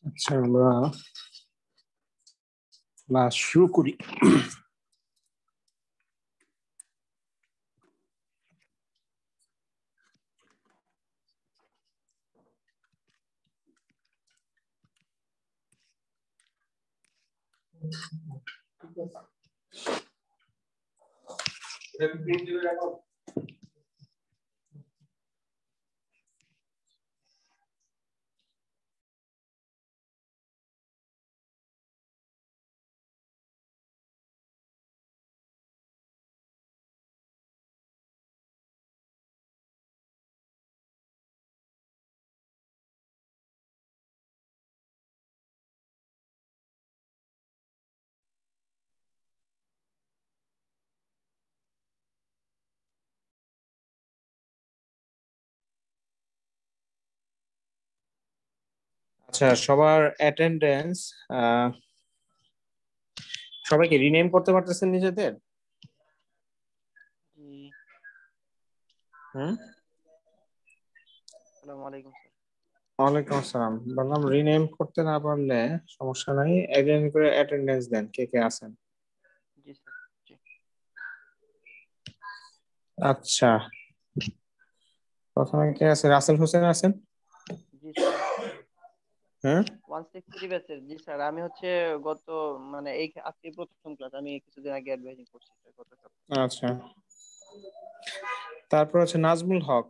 আচ্ছা, আমরা ক্লাস শুরু করি। আচ্ছা, সবার অ্যাটেন্ডেন্স সবাইকে রিনেম করতে পারতেছেন নিজেদের? হুম, আসসালামু আলাইকুম স্যার। ওয়ালাইকুম আসসালাম। বললাম রিনেম করতে না পারলে সমস্যা নাই, একজন করে অ্যাটেন্ডেন্স দেন কে কে আছেন। জি স্যার। জি আচ্ছা, প্রথমে কে আছে? রাসেল হোসেন আছেন? জি স্যার। হ্যাঁ, 163 ব্যাচের। জি স্যার, আমি হচ্ছে গত মানে এই আজকে প্রথম ক্লাস, আমি কিছুদিন আগে অ্যাডভাইজিং করছি স্যার, গত সপ্তাহে। আচ্ছা। তারপর আছে নাজমুল হক।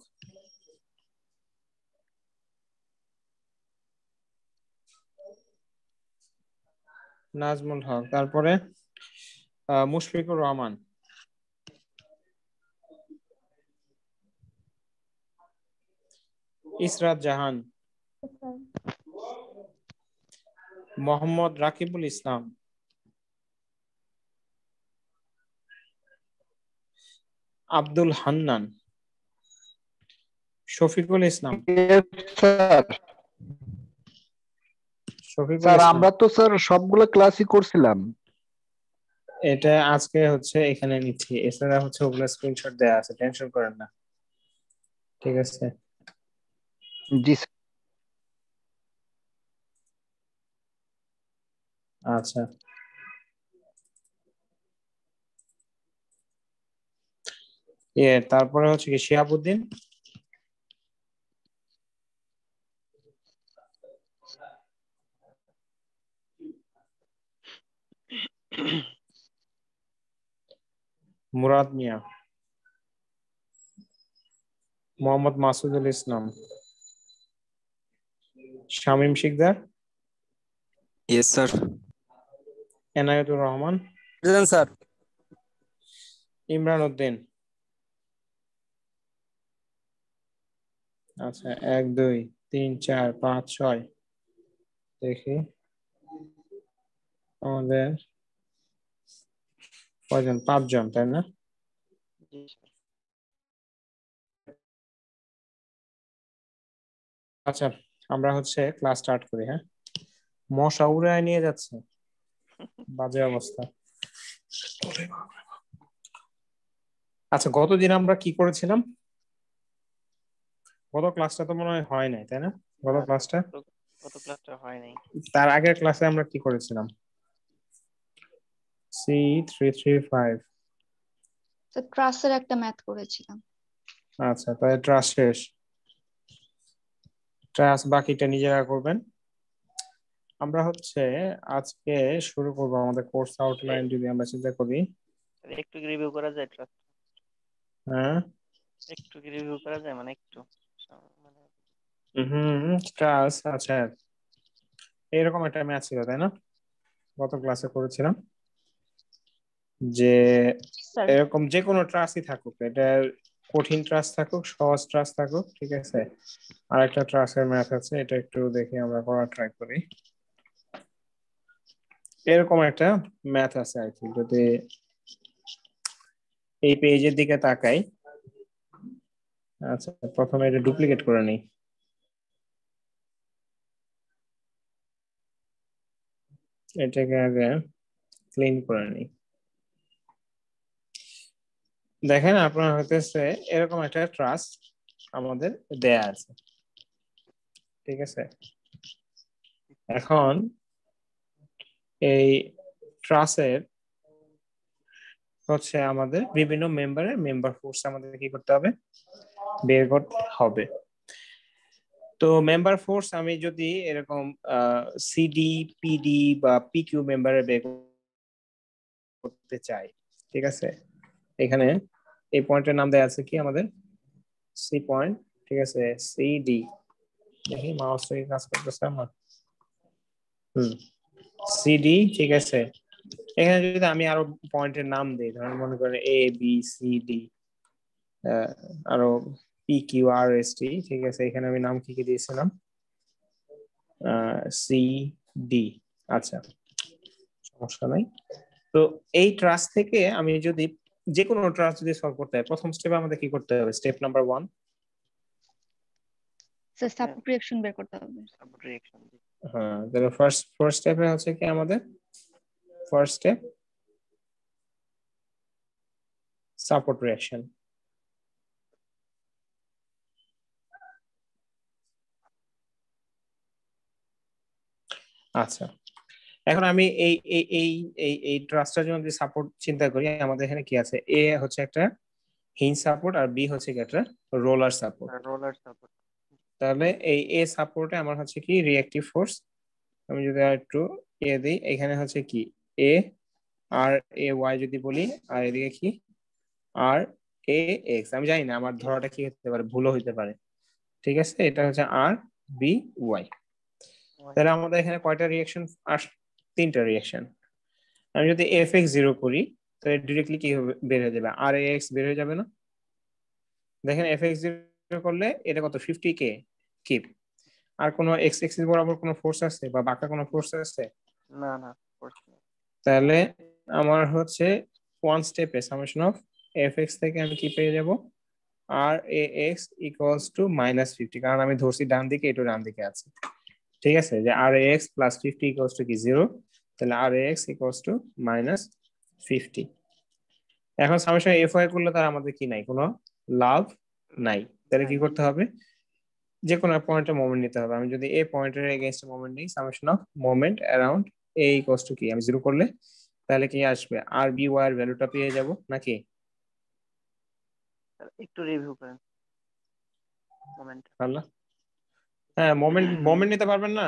নাজমুল হক, তারপরে মুশফিকুর রহমান, ইসরাত জাহান, মোহাম্মদ রাকিবুল ইসলাম, আব্দুল হান্নান, শফিকুল ইসলাম। স্যার শফিকুল স্যার ইসলাম, আমরা তো স্যার সবগুলো ক্লাসই করছিলাম। এটা আজকে হচ্ছে এখানে নিচ্ছি, এছাড়া হচ্ছে ওগুলো স্ক্রিনশট দেয়া আছে, টেনশন করেন না, ঠিক আছে? জি স্যার। আচ্ছা, তারপরে হচ্ছে কি Shihabuddin, Murad Mia, Mohammad Masudul Islam, Shamim Sikder, yes sir. Enayetur Rahman, present sir. Imran Uddin. আচ্ছা, 1 2 3 4 5 6, দেখি আমাদের কয়জন? 5 জন, তাই না? জি স্যার। আচ্ছা, আমরা হচ্ছে ক্লাস স্টার্ট করি। হ্যাঁ, মশা উড়ায় নিয়ে যাচ্ছে, বাজে অবস্থা। আচ্ছা, গতদিন আমরা কি করেছিলাম? গত ক্লাসটা তো মনে হয় নাই, তাই না? গত না স্যার, ক্লাসটা, গত ক্লাসটা হয় নাই। তার আগের ক্লাসে আমরা কি করেছিলাম? C335। স্যার ট্রাসের একটা ম্যাথ করেছিলাম। আচ্ছা, তাহলে ট্রাস শেষ। ট্রাস বাকিটা নিজেরা করবেন। আমরা হচ্ছে আজকে শুরু করব আমাদের কোর্স আউটলাইন, যদি আমরা চিন্তা করি। স্যার, একটু রিভিউ করা যায় ট্রাস্ট? হ্যাঁ, একটু রিভিউ করা যায়, মানে একটু মানে ট্রাস। আচ্ছা, এরকম একটা ম্যাথ ছিল, তাই না? গত ক্লাসে করেছিলাম যে স্যার এরকম যে কোনো ট্রাসই থাকুক, এটা কঠিন ট্রাস থাকুক, সহজ ট্রাস থাকুক, ঠিক আছে? আর একটা ট্রাসের ম্যাথ আছে, এটা একটু দেখি আমরা করার ট্রাই করি। এরকম একটা ম্যাথ আছে আর কি, যদি এই পেজের দিকে তাকাই। আচ্ছা, প্রথমে এটা ডুপ্লিকেট করে নিই, এটাকে আগে ক্লিন করে নিই। দেখেন, আপনার হইতেছে এরকম একটা ট্রাস্ট আমাদের দেয়া আছে। ঠিক আছে। এখন এই ট্রাসের হচ্ছে আমাদের বিভিন্ন মেম্বারের মেম্বার ফোর্স আমাদের কি করতে হবে, বের করতে হবে। তো মেম্বার ফোর্স আমি যদি এরকম সিডি পিডি বা পিকিউ মেম্বারের বের করতে চাই, ঠিক আছে, এখানে এই পয়েন্টের নাম দেয়া আছে কি আমাদের সি পয়েন্ট, ঠিক আছে, সিডি। দেখি মাউসটা কি কাজ করতেছে আমার, সিডি, ঠিক আছে। এখানে যদি আমি আরো পয়েন্টের নাম দিই, ধরেন মনে করেন এ বি সি ডি, আরো P Q R S T, ঠিক আছে, এখানে আমি নাম কি কি দিয়েছিলাম, সি ডি। আচ্ছা, সমস্যা নাই। তো এই ট্রাস্ট থেকে আমি যদি যে কোনো ট্রাস্ট যদি সলভ করতে হয়, প্রথম স্টেপে আমাদের কি করতে হবে, step number 1। Sir support reaction বের করতে হবে। Support reaction. হ্যাঁ, তাহলে ফার্স্ট স্টেপে হচ্ছে কি আমাদের ফার্স্ট স্টেপ সাপোর্ট রিঅ্যাকশন। আচ্ছা, এখন আমি এই এই এই এই এই ট্রাস্টের জন্য যদি সাপোর্ট চিন্তা করি, আমাদের এখানে কি আছে, এ হচ্ছে একটা হিঞ্জ সাপোর্ট আর বি হচ্ছে কি একটা রোলার সাপোর্ট। Roller support. তাহলে এই এ সাপোর্টে আমার হচ্ছে কি রিঅ্যাকটিভ ফোর্স, আমি যদি আর একটু এ দিই, এখানে হচ্ছে কি এ আর এ ওয়াই যদি বলি, আর এদিকে কি আর এ এক্স। আমি জানি না আমার ধরাটা কি হতে পারে, ভুলও হইতে পারে, ঠিক আছে। এটা হচ্ছে আর বি ওয়াই। তাহলে আমাদের এখানে কয়টা রিঅ্যাকশন আর 3টা রিঅ্যাকশন। আমি যদি এফ এক্স 0 করি, তাহলে ডিরেক্টলি কি বের হয়ে যাবে, আর এ এক্স বের হয়ে যাবে না। দেখেন এফ এক্স 0 করলে এটা কত, 50 কে কিপ। আর কোন এক্স এক্সিস বরাবর কোনো ফোর্স আছে বা বাঁকা কোনো ফোর্স আছে? না না, ফোর্স নেই। তাহলে আমার হচ্ছে ওয়ান স্টেপে সামেশন অফ এফ এক্স থেকে আমি কি পেয়ে যাব, আর এ এক্স ইকুয়ালস টু -50, কারণ আমি ধরছি ডান দিকে, এটা ডান দিকে আছে, ঠিক আছে, যে আর এ এক্স প্লাস 50 ইকুয়ালস টু কি 0। তাহলে আর এ এক্স ইকুয়ালস টু -50। এখন সামেশন এফ ওয়াই করলে তার আমাদের কি নাই, কোনো লাভ নাই। তাহলে কি করতে হবে, যে কোনো পয়েন্টে মোমেন্ট নিতে হবে। আমি যদি এ পয়েন্টের এগেইনস্ট মোমেন্ট নিই, summation of moment around A equals to কি, আমি 0 করলে তাহলে কি আসবে, আর বি ওয়াই এর ভ্যালুটা পেয়ে যাব নাকি? একটু রিভিউ করেন মোমেন্ট। আল্লাহ, হ্যাঁ, মোমেন্ট নিতে পারবেন না?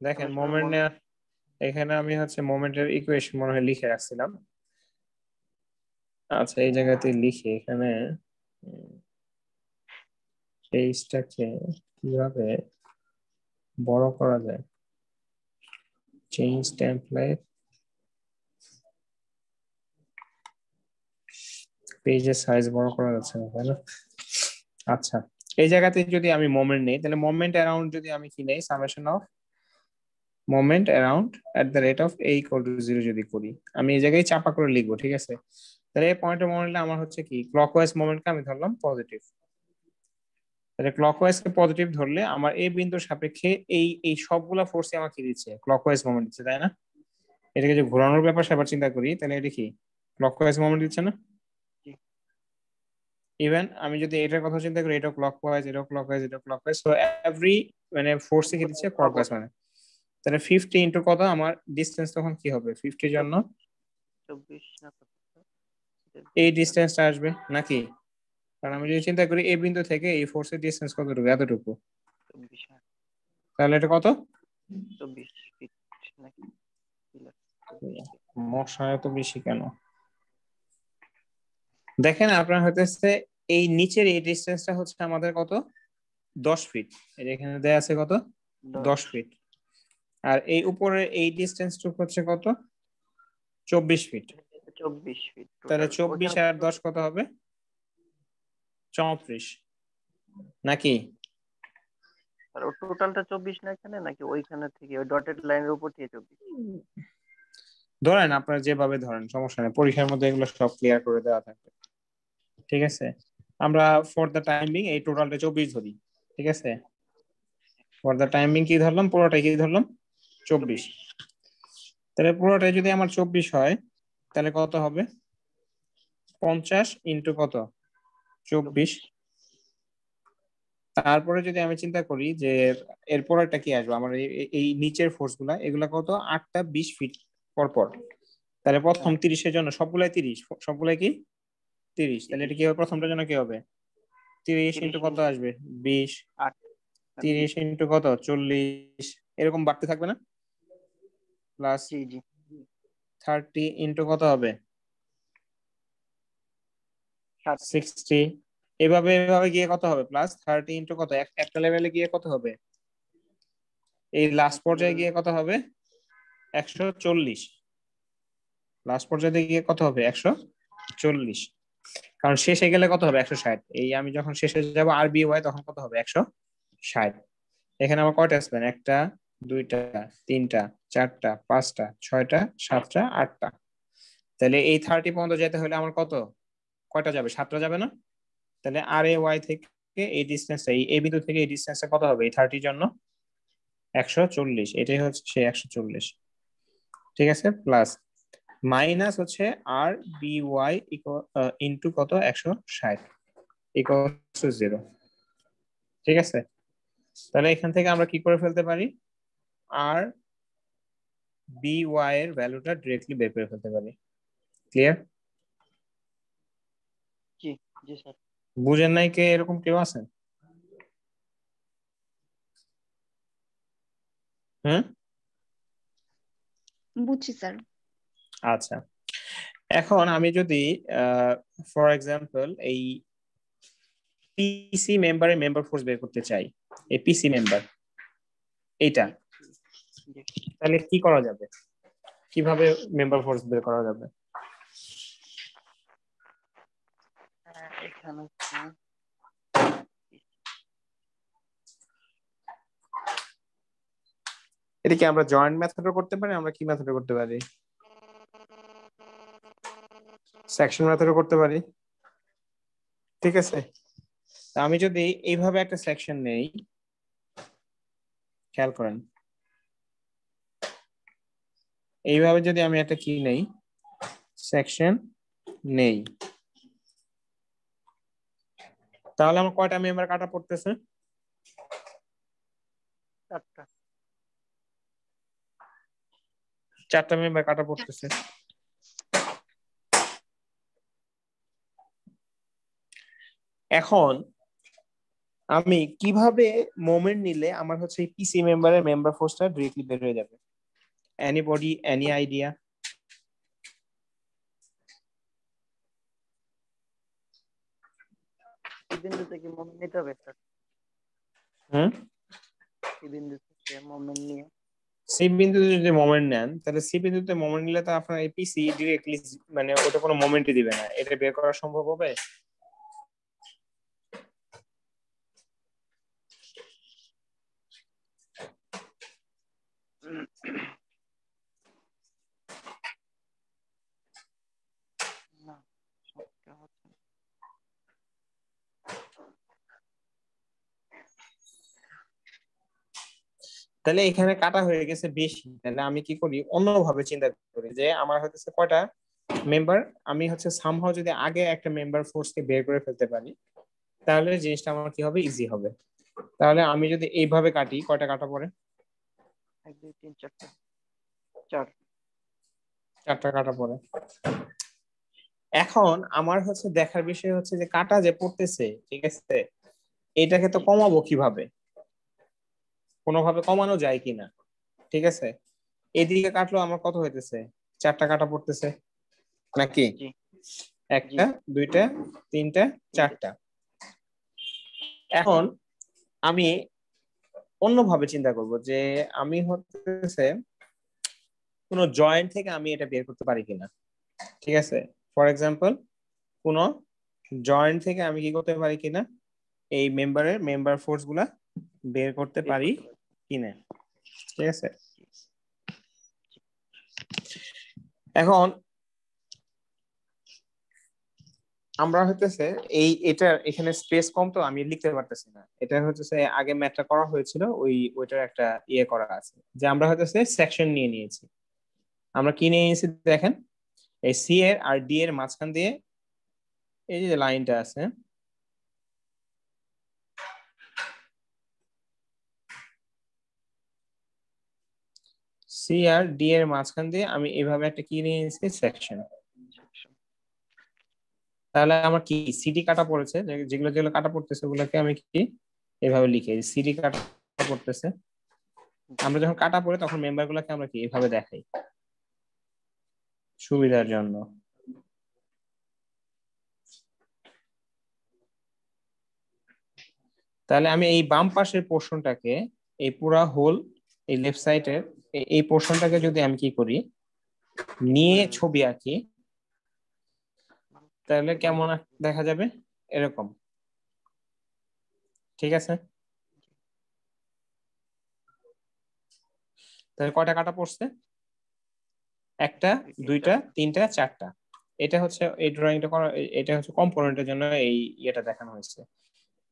দেখেন মোমেন্ট নেওয়ার, এখানে আমি হচ্ছে মোমেন্টের ইকুয়েশন মনে হয় লিখে রাখছিলাম। আচ্ছা, এই জায়গাতে লিখে এখানে পেজটাকে কিভাবে বড় করা যায়, চেঞ্জ টেমপ্লেট, পেজের সাইজ বড় করা যাচ্ছে না, তাই না? আচ্ছা, এই জায়গাতে যদি আমি মোমেন্ট নেই, তাহলে মোমেন্ট অ্যারাউন্ড যদি আমি কি নেই, summation of moment around at the rate of A equal to 0 যদি করি, আমি এই জায়গায় চাপা করে লিখবো, ঠিক আছে। তাহলে এই পয়েন্টের মোমেন্টটা আমার হচ্ছে কি, ক্লকওয়াইজ মোমেন্টকে আমি ধরলাম পজিটিভ। তাহলে ক্লকওয়াইজ কে পজিটিভ ধরলে আমার এই বিন্দুর সাপেক্ষে এই সবগুলা ফোর্সই আমাকে দিচ্ছে ক্লকওয়াইজ মোমেন্ট দিচ্ছে, তাই না? এটাকে যে ঘোরানোর ব্যাপার সেবার চিন্তা করি, তাহলে এটা কি ক্লকওয়াইজ মোমেন্ট দিচ্ছে না? ইভেন আমি যদি এটার কথা চিন্তা করি, এটা ক্লকওয়াইজ, এটা ক্লকওয়াইজ, এটা ক্লকওয়াইজ, সো এভরি মানে ফোর্সে কি দিচ্ছে ক্লকওয়াইজ। মানে তাহলে 50 ইনটু কত, আমার ডিসটেন্স তখন কি হবে, 50 জন্য 24 না কত, এই ডিসটেন্সটা আসবে নাকি? কারণ আমি যদি চিন্তা করি এই বিন্দু থেকে এই ফোর্সের ডিসটেন্স কতটুকু, এতটুকু, 24 তাহলে এটা কত, 24 ফিট নাকি? মশা এত বেশি কেন? দেখেন আপনার হইতেছে এই নিচের এই ডিসটেন্সটা হচ্ছে আমাদের কত, 10 ফিট। এই যে এখানে দেয়া আছে কত, 10 ফিট। আর এই উপরের এই ডিসটেন্সটুকু হচ্ছে কত, 24 ফিট। 24 ফিট। তাহলে 24 আর 10 কত হবে, 34 নাকি? আর টোটালটা 24 না এখানে, নাকি ওইখানে থেকে ওই ডটেড লাইনের উপর থেকে 24? ধরেন আপনারা যেভাবে ধরেন, সমস্যা নেই, পরীক্ষার মধ্যে এগুলো সব ক্লিয়ার করে দেওয়া থাকবে, ঠিক আছে। আমরা ফর দ্য টাইমিং এই টোটালটা 24 ধরি, ঠিক আছে। ফর দ্য টাইমিং কি ধরলাম, পুরোটাই কি ধরলাম, 24। তাহলে পুরোটাই যদি আমার 24 হয়, তাহলে কত হবে, 50 ইন্টু কত, 24। তারপরে যদি আমি চিন্তা করি যে এরপর একটা কি আসবে আমার এই নিচের ফোর্স গুলা, এগুলা কত 8টা 20 ফিট পর পর, তাহলে প্রথম 30-এর জন্য সবগুলাই 30, সবগুলাই কি 30, তাহলে এটা কি হবে প্রথমটার জন্য কি হবে 30 ইন্টু কত আসবে 20, 30 ইন্টু কত 40, এরকম বাড়তে থাকবে না, প্লাস 30 ইন্টু কত হবে 60, এভাবে এভাবে গিয়ে কত হবে প্লাস 30 ইন্টু কত একটা লেভেলে গিয়ে কত হবে এই লাস্ট পর্যায়ে গিয়ে কত হবে 140, লাস্ট পর্যায়ে গিয়ে কত হবে 140, কারণ শেষে গেলে কত হবে 160, এই আমি যখন শেষে যাব আর বি ওয়াই তখন কত হবে 160। এখানে আমার কয়টা স্প্যান 1টা 2টা 3টা 4টা 5টা 6টা 7টা 8টা, তাহলে এই 30 পর্যন্ত যেতে হলে আমার কত কয়টা যাবে 7টা যাবে না, তাহলে আর এ ওয়াই থেকে এই ডিসটেন্স এই বিন্দু থেকে এই ডিসটেন্সটা কত হবে এই 30 জন্য 140, এটাই হচ্ছে সেই 140, ঠিক আছে, প্লাস মাইনাস হচ্ছে আর বি ওয়াই ইন্টু কত 160 ইকুয়ালস টু 0, ঠিক আছে। তাহলে এখান থেকে আমরা কি করে ফেলতে পারি আর বি ওয়াই এর ভ্যালুটা ডিরেক্টলি বের করে ফেলতে পারি। ক্লিয়ার? জি জি স্যার। বুঝেন নাই কে এরকম কেউ আছেন? বুঝছি স্যার। আচ্ছা, এখন আমি যদি ফর এক্সাম্পল এই পিসি মেম্বারের মেম্বার ফোর্স বের করতে চাই, এই পিসি মেম্বার এইটা, তাহলে কি করা যাবে, কিভাবে মেম্বার ফোর্স বের করা যাবে? এখানে এটা কি আমরা জয়েন্ট মেথডে করতে পারি, আমরা কি মেথডে করতে পারি, সেকশন মেথডে করতে পারি, ঠিক আছে। আমি যদি এইভাবে একটা সেকশন নেই, খেয়াল করেন এইভাবে যদি আমি একটা কি নেই সেকশন নেই, তাহলে আমার কয়টা মেম্বার কাটা পড়তেছে 4টা মেম্বার কাটা পড়তেছে। এখন আমি কিভাবে মোমেন্ট নিলে আমার হচ্ছে এই পিসি মেম্বারের মেম্বার ফোর্সটা ডিরেক্টলি বের হয়ে যাবে? Anybody, any idea? এই বিন্দু থেকে মোমেন্ট নিতে হবে স্যার। এই বিন্দু থেকে মোমেন্ট নিয়ে সি বিন্দুতে যদি মোমেন্ট নেন, তাহলে সি বিন্দুতে মোমেন্ট নিলে তো আপনার এই পিসি ডিরেক্টলি মানে ওটা কোনো মোমেন্টই দিবে না, এটা বের করা সম্ভব হবে? না, তাহলে এখানে কাটা হয়ে গেছে বেশি, তাহলে আমি কি করি অন্যভাবে চিন্তা করি যে আমার হচ্ছে কয়টা মেম্বার, আমি হচ্ছে সামহাও যদি আগে একটা মেম্বার ফোর্স কে বের করে ফেলতে পারি তাহলে জিনিসটা আমার কি হবে ইজি হবে। তাহলে আমি যদি এইভাবে কাটি কয়টা কাটা পড়ে 1 2 3 4 4টা কাটা পড়ে। এখন আমার হচ্ছে দেখার বিষয় হচ্ছে যে কাটা যে পড়তেছে, ঠিক আছে, এটাকে তো কমাবো কিভাবে, কোনোভাবে কমানো যায় কিনা, ঠিক আছে। এদিকে কাটলো আমার কত হইতেছে 4টা কাটা পড়তেছে নাকি, 1টা 2টা 3টা 4টা। এখন আমি অন্যভাবে চিন্তা করব যে আমি হচ্ছে কোন জয়েন্ট থেকে আমি এটা বের করতে পারি কিনা, ঠিক আছে। ফর এক্সাম্পল কোন জয়েন্ট থেকে আমি কি করতে পারি কিনা এই মেম্বারের মেম্বার ফোর্স গুলা বের করতে পারি কিনা, ঠিক আছে। এখন আমরা হইতেছে এটা এখানে স্পেস কম তো আমি লিখতে পারতেছি না, এটা হচ্ছে আগে ম্যাথটা করা হয়েছিল ওইটার একটা ইয়ে করা আছে যে আমরা হইতেছে সেকশন নিয়ে নিয়েছি। আমরা কি নিয়ে নিয়েছি দেখেন, এই সি এর আর ডি এর মাঝখান দিয়ে এই যে লাইনটা আছে সি আর ডি এর মাঝখান দিয়ে আমি এইভাবে একটা কি নিয়ে নিয়েছি, সেকশন। তাহলে আমার কি সিডি কাটা পড়েছে, যেগুলো যেগুলো কাটা পড়তেছে ওগুলোকে আমি কি এভাবে লিখে সিডি কাটা পড়তেছে। আমরা যখন কাটা পড়ে তখন মেম্বার গুলোকে আমরা কি এভাবে দেখাই সুবিধার জন্য। তাহলে আমি এই বাম পাশের পোর্শনটাকে, এই পুরা হোল এই লেফট সাইডের এই পোর্শনটাকে যদি আমি কি করি নিয়ে ছবি আঁকি, তাহলে কেমন দেখা যাবে, এরকম। ঠিক আছে, তাহলে কয়টা কাটা পড়ছে, একটা, দুইটা, তিনটা, চারটা। এটা হচ্ছে এই ড্রয়িংটা করা, এটা হচ্ছে কম্পোনেন্টের জন্য এই ইয়েটা দেখানো হয়েছে।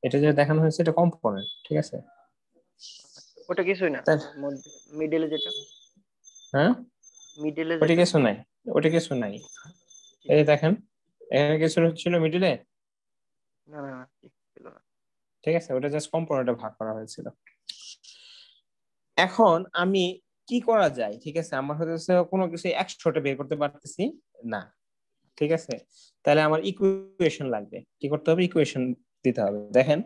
এটা যে দেখানো হয়েছে এটা কম্পোনেন্ট, ঠিক আছে। ওটা কিছুই না, মিডলে যেটা, হ্যাঁ মিডলে ওটা যেটা। কিছু নাই, ওটা কিছু নাই। এই দেখেন এখানে কিছু ছিল মিডলে, না না না, ঠিক ছিল না। ঠিক আছে, ওটা জাস্ট কম্পোনেন্টে ভাগ করা হয়েছিল। এখন আমি কি করা যায়, ঠিক আছে, আমার হচ্ছে কোনো কিছু 100টা বের করতে পারতেছি না, ঠিক আছে। তাহলে আমার ইকুয়েশন লাগবে, কি করতে হবে, ইকুয়েশন দিতে হবে। দেখেন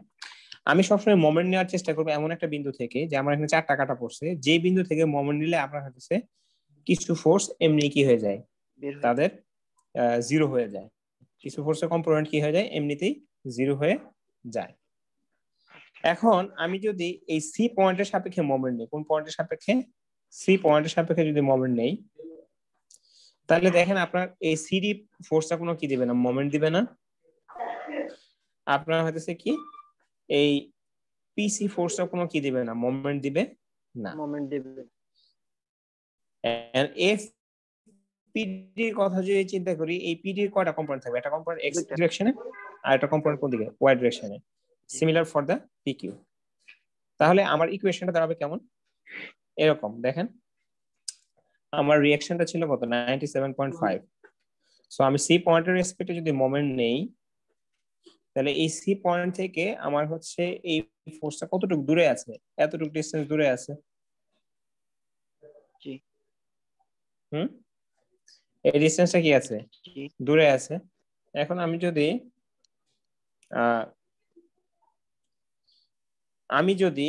আমি সবসময় মোমেন্ট নেওয়ার চেষ্টা করবো এমন একটা বিন্দু থেকে, যে আমার এখানে 4টা কাটা পড়ছে, যে বিন্দু থেকে মোমেন্ট নিলে আপনার হচ্ছে কিছু ফোর্স এমনি কি হয়ে যায়, তাদের জিরো হয়ে যায়। কিছু ফোর্সের কম্পোনেন্ট কি হয়ে যায়, এমনিতেই জিরো হয়ে যায়। এখন আমি যদি এই সি পয়েন্টের সাপেক্ষে মোমেন্ট নেই, কোন পয়েন্টের সাপেক্ষে, সি পয়েন্টের সাপেক্ষে যদি মোমেন্ট নেই, তাহলে দেখেন আপনার এই সিডি ফোর্সটা কোনো কি দিবে না, মোমেন্ট দিবে না। আপনার হইতেছে কি এই পিসি ফোর্সটা কোনো কি দিবে না, মোমেন্ট দিবে না। মোমেন্ট দেবে। এফ পিডির কথা যদি চিন্তা করি, এই পিডির কয়টা কম্পোনেন্ট থাকবে, একটা কম্পোনেন্ট এক্স ডিরেকশনে আর একটা কম্পোনেন্ট কোন দিকে, ওয়াই ডিরেকশনে। Similar for the PQ. তাহলে আমার ইকুয়েশনটা দাঁড়াবে কেমন, এরকম। দেখেন আমার রিঅ্যাকশনটা ছিল কত, 97.5। সো আমি সি পয়েন্টের রেসপেক্টে যদি মোমেন্ট নেই, তাহলে এই সি পয়েন্ট থেকে আমার হচ্ছে এই ফোর্সটা কতটুকু দূরে আছে, এতটুকু ডিসটেন্স দূরে আছে। জি। এই ডিসটেন্সটা কি আছে, দূরে আছে। এখন আমি যদি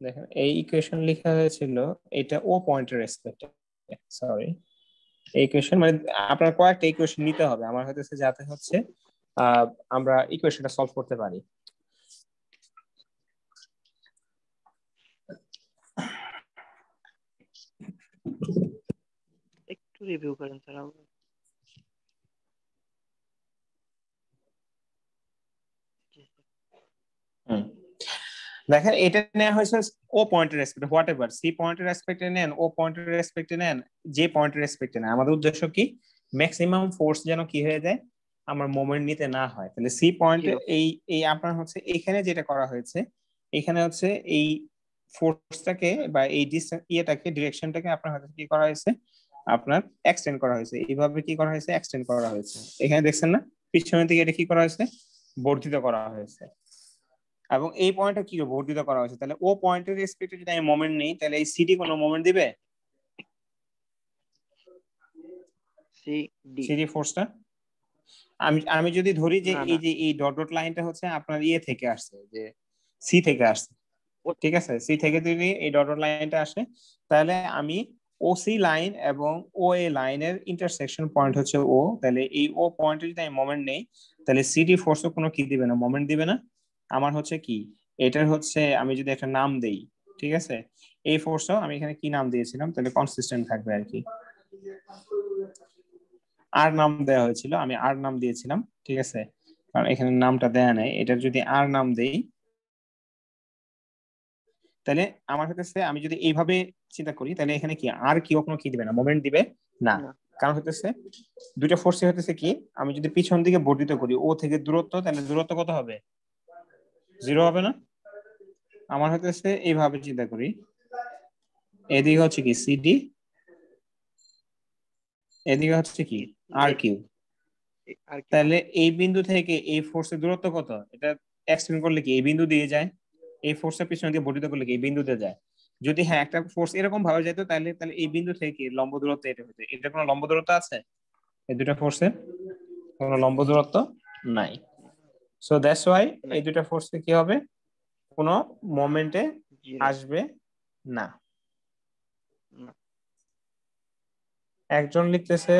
দেখেন এই ইকুয়েশন লেখা হয়েছিল, এটা ও পয়েন্টের রেসপেক্টে, সরি এই ইকুয়েশন মানে আপনার কয়েকটা ইকুয়েশন নিতে হবে আমার হতেছে, যাতে হচ্ছে আমরা ইকুয়েশনটা সলভ করতে পারি। একটু রিভিউ করেন স্যার। দেখেন এটা নেওয়া হয়েছে ও পয়েন্টের রেসপেক্টে, হোয়াট এভার সি পয়েন্টের রেসপেক্টে নেন, ও পয়েন্টের রেসপেক্টে নেন, যে পয়েন্টের রেসপেক্টে নেন, আমাদের উদ্দেশ্য কি ম্যাক্সিমাম ফোর্স যেন কি হয়ে যায়, আমার মোমেন্ট নিতে না হয়। তাহলে সি পয়েন্টে এই আপনার হচ্ছে এখানে যেটা করা হয়েছে, এখানে হচ্ছে এই ফোর্সটাকে বা এই ইয়েটাকে ডিরেকশনটাকে আপনার হচ্ছে কি করা হয়েছে, আপনার এক্সটেন্ড করা হয়েছে। এইভাবে কি করা হয়েছে, এক্সটেন্ড করা হয়েছে। এখানে দেখছেন না পিছনের দিকে এটা কি করা হয়েছে, বর্ধিত করা হয়েছে। এবং এই পয়েন্টটা কি বর্ধিত করা হয়েছে, তাহলে ও পয়েন্টের রেসপেক্টে যদি আমি মোমেন্ট নেই, তাহলে এই সিডি কোনো মোমেন্ট দিবে, সিডি ফোর্সটা আমি যদি ধরি যে এই যে এই ডট ডট লাইনটা হচ্ছে আপনার ইয়ে থেকে আসছে, যে সি থেকে আসছে, ঠিক আছে, সি থেকে যদি এই ডট ডট লাইনটা আসে, তাহলে আমি ওসি লাইন এবং ও এ লাইনের ইন্টারসেকশন পয়েন্ট হচ্ছে ও, তাহলে এই ও পয়েন্টে যদি আমি মোমেন্ট নেই, তাহলে সিডি ফোর্সও কোনো কি দিবে না, মোমেন্ট দিবে না। আমার হচ্ছে কি এটার হচ্ছে আমি যদি একটা নাম দেই, ঠিক আছে, এই ফোর্সও আমি এখানে কি নাম দিয়েছিলাম, তাহলে কনসিস্টেন্ট থাকবে আর কি, আর নাম দেওয়া হয়েছিল, আমি আর নাম দিয়েছিলাম, ঠিক আছে, কারণ এখানে নামটা দেয়া নাই। এটার যদি আর নাম দেই, তাহলে আমার হচ্ছে আমি যদি এইভাবে চিন্তা করি, তাহলে এখানে কি আর কি কোনো কি দিবে না, মোমেন্ট দিবে না। কারণ হতেছে দুইটা ফোর্সে হতেছে কি, আমি যদি পিছন দিকে বর্ধিত করি ও থেকে দূরত্ব, তাহলে দূরত্ব কত হবে, জিরো হবে না। আমার হতেছে এইভাবে চিন্তা করি, এদিকে হচ্ছে কি সিডি, এদিকে হচ্ছে কি আর কিউ। তাহলে এই বিন্দু থেকে এই ফোর্সের দূরত্ব কত, এটা এক্সটেন্ড করলে কি এই বিন্দু দিয়ে যায়, এই ফোর্সের পিছনে দিয়ে বর্ধিত করলে কি এই বিন্দুতে যায়। যদি হ্যাঁ একটা ফোর্স এরকম ভাবে যেত তাহলে তাহলে এই বিন্দু থেকে কি লম্ব দূরত্ব এটা হতো, এটা কোনো লম্ব দূরত্ব আছে? এই দুটো ফোর্সের কোনো লম্ব দূরত্ব নাই। সো দ্যাটস ওয়াই এই দুটো ফোর্সে কি হবে, কোনো মোমেন্টে আসবে না। একজন লিখতেছে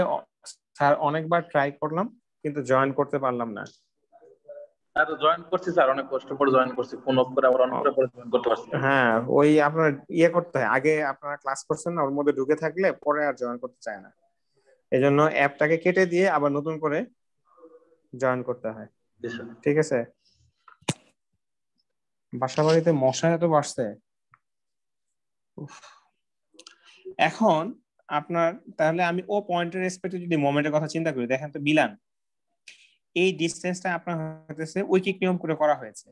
স্যার অনেকবার ট্রাই করলাম কিন্তু জয়েন করতে পারলাম না। আর জয়েন করছি স্যার, অনেক কষ্ট করে জয়েন করছি, ফোন অফ করে আবার অন করে পরে জয়েন করতে পারছি। হ্যাঁ ওই আপনার ইয়ে করতে হয়, আগে আপনারা ক্লাস করছেন না ওর মধ্যে ঢুকে থাকলে পরে আর জয়েন করতে চায় না, এজন্য অ্যাপটাকে কেটে দিয়ে আবার নতুন করে জয়েন করতে হয়। ঠিক আছে। বাসা বাড়িতে মশা এত বাড়ছে। এখন আপনার তাহলে আমি ও পয়েন্টের রেসপেক্টে যদি মোমেন্টের কথা চিন্তা করি, দেখেন তো বিলান এই ডিসটেন্সটা আপনার হইতেছে ঐকিক নিয়ম করে করা হয়েছে।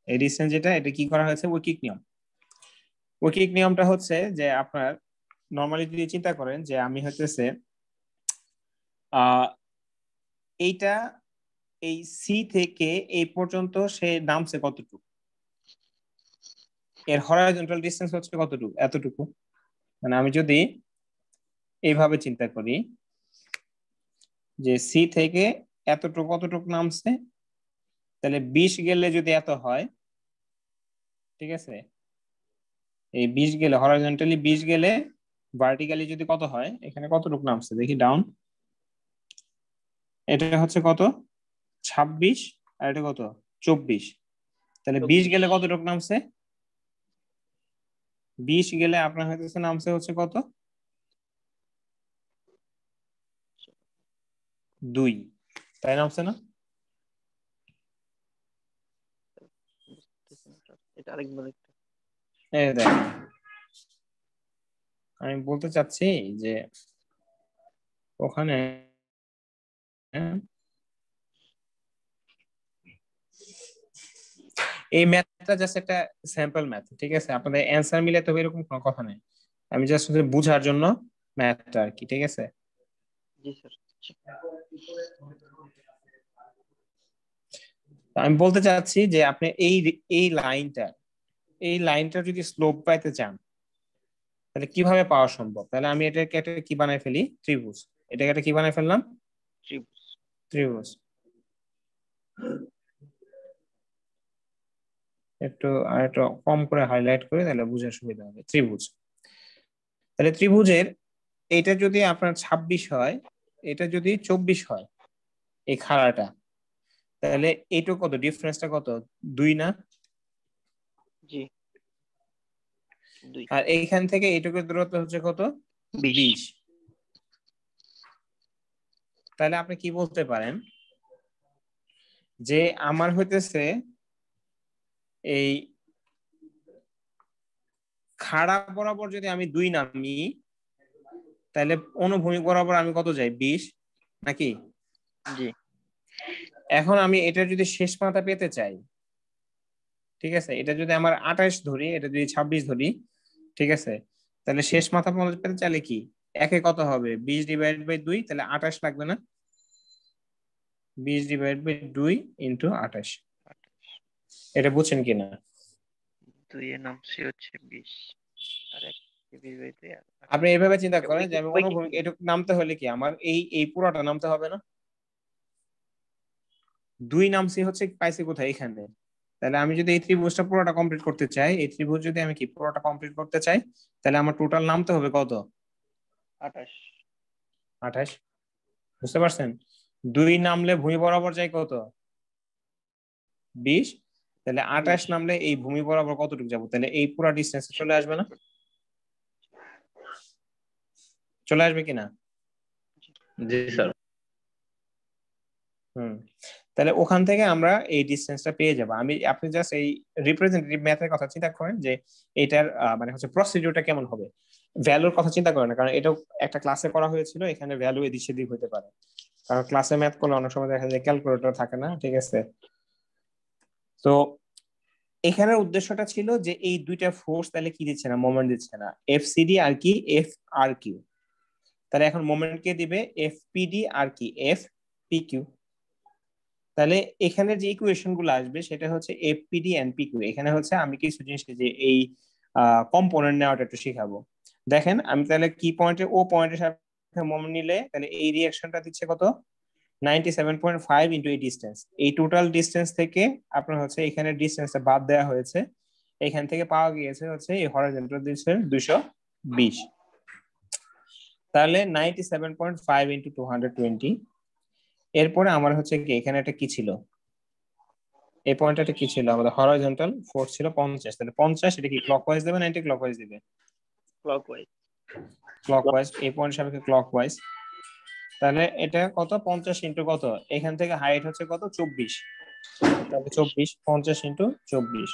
এই ডিসটেন্স যেটা এটা কি করা হয়েছে, ঐকিক নিয়ম। ঐকিক নিয়মটা হচ্ছে যে আপনার নরমালি যদি চিন্তা করেন যে আমি হইতেছে এইটা এই সি থেকে এই পর্যন্ত সে নামছে কতটুকু, এর হরাইজন্টাল ডিসটেন্স হচ্ছে কতটুকু, এতটুকু। মানে আমি যদি এইভাবে চিন্তা করি যে সি থেকে এতটুকু কতটুকু নামছে, তাহলে 20 গেলে যদি এত হয়, ঠিক আছে, এই 20 গেলে হরাইজন্টালি 20 গেলে ভার্টিক্যালি যদি কত হয়, এখানে কতটুকু নামছে দেখি ডাউন, এটা হচ্ছে কত 26 আর এটা কত 24, তাহলে 20 গেলে কতটুকু নামছে, 20 গেলে আপনার হইতেছে নামছে হচ্ছে কত 2, তাই নামছে না? এটা আরেকবার এই দেখ আমি বলতে চাচ্ছি যে ওখানে এই ম্যাথটা জাস্ট একটা স্যাম্পল ম্যাথ, ঠিক আছে, আপনাদের অ্যানসার মিলাতে হবে এরকম কোনো কথা নেই, আমি জাস্ট বুঝার জন্য ম্যাথটা আর কি, ঠিক আছে। জি স্যার। আমি বলতে চাচ্ছি যে আপনি এই এই লাইনটা যদি স্লোপ পাইতে চান তাহলে কিভাবে পাওয়া সম্ভব, তাহলে আমি এটাকে একটা কি বানাই ফেলি, ত্রিভুজ। এটাকে একটা কি বানাই ফেললাম, ত্রিভুজ। একটু আর একটু কম করে হাইলাইট করে তাহলে বুঝার সুবিধা হবে। ত্রিভুজ, তাহলে ত্রিভুজের এটা যদি আপনার 26 হয়, এটা যদি 24 হয় এই খাড়াটা, তাহলে এইটুকু কত, ডিফারেন্সটা কত 2 না? জি 2। আর এইখান থেকে এইটুকুর দূরত্ব হচ্ছে কত 20। তাহলে আপনি কি বলতে পারেন যে আমার হইতেছে এই খাড়া বরাবর যদি আমি 2 নামি তাহলে অনুভূমি বরাবর আমি কত যাই 20 নাকি? জি। এখন আমি এটা যদি শেষ মাথা পেতে চাই, ঠিক আছে, এটা যদি আমার 28 ধরি, এটা যদি 26 ধরি, ঠিক আছে, তাহলে শেষ মাথা পেতে চাইলে কি একে কত হবে 20/2, তাহলে 28 লাগবে না? 20/2 ইন্টু 28, এটা বুঝছেন কিনা? 2 এর নামছে হচ্ছে 20 আর 1 20/2। আপনি এইভাবে চিন্তা করেন যে আমি অনুভূমিক এটুকু নামতে হলে কি আমার এই পুরোটা নামতে হবে না? 2 নামছি হচ্ছে পাইছি কোথায়, এখানে। তাহলে আমি যদি এই ত্রিভুজটা পুরোটা কমপ্লিট করতে চাই, এই ত্রিভুজ যদি আমি কি পুরোটা কমপ্লিট করতে চাই, তাহলে আমার টোটাল নামতে হবে কত 28। বুঝতে পারছেন? 2 নামলে ভূমি বরাবর যায় কত 20, তাহলে 28 নামলে এই ভূমি বরাবর কতটুকু যাবো, তাহলে এই পুরো ডিসটেন্স চলে আসবে না? চলে আসবে কিনা? জি স্যার। তাহলে ওখান থেকে আমরা এই ডিসটেন্সটা পেয়ে যাব। আপনি জাস্ট এই রিপ্রেজেন্টেটিভ ম্যাথের কথা চিন্তা করেন যে এটার মানে হচ্ছে প্রসিডিউরটা কেমন হবে, ভ্যালুর কথা চিন্তা করেন না, কারণ এটা একটা ক্লাসে করা হয়েছিল, এখানে ভ্যালু এদিক সেদিক হতে পারে, কারণ ক্লাসে ম্যাথ করলে অনেক সময় দেখা যায় ক্যালকুলেটর থাকে না, ঠিক আছে। তো এখানের উদ্দেশ্যটা ছিল যে এই দুইটা ফোর্স তাহলে কি দিচ্ছে না, মোমেন্ট দিচ্ছে না, এফসিডি আর কি এফ আর কিউ, তাহলে এখন মোমেন্ট কে দিবে এফপিডি আর কি এফ পি কিউ। তাহলে এখানে যে ইকুয়েশন গুলো আসবে সেটা হচ্ছে এফপিডি এনপিকিউ। এখানে হচ্ছে আমি কিছু জিনিস যে এই কম্পোনেন্ট নেওয়াটা একটু শিখাবো। দেখেন আমি তাহলে কি পয়েন্টে ও পয়েন্টের সাথে মোমেন্ট নিলে তাহলে এই রিঅ্যাকশনটা দিচ্ছে কত 97.5 ইন্টু এই ডিস্টেন্স। এই টোটাল ডিস্টেন্স থেকে আপনার হচ্ছে এখানে ডিস্টেন্সটা বাদ দেওয়া হয়েছে, এখান থেকে পাওয়া গিয়েছে হচ্ছে এই হরাইজন্টাল ডিস্টেন্স 220। তাহলে 97.5 ইন্টু 220। এরপরে আমার হচ্ছে কি এখানে একটা কি ছিল, এই পয়েন্টটা কি ছিল আমাদের হরাইজন্টাল ফোর্স ছিল 50। তাহলে 50 এটা কি ক্লকওয়াইজ দেবে না অ্যান্টি ক্লকওয়াইজ দিবে? ক্লকওয়াইজ। ক্লকওয়াইজ, এই পয়েন্ট সাপেক্ষে ক্লকওয়াইজ। তাহলে এটা কত 50 ইন্টু কত, এখান থেকে হাইট হচ্ছে কত 24, তাহলে 24 50 ইন্টু 24।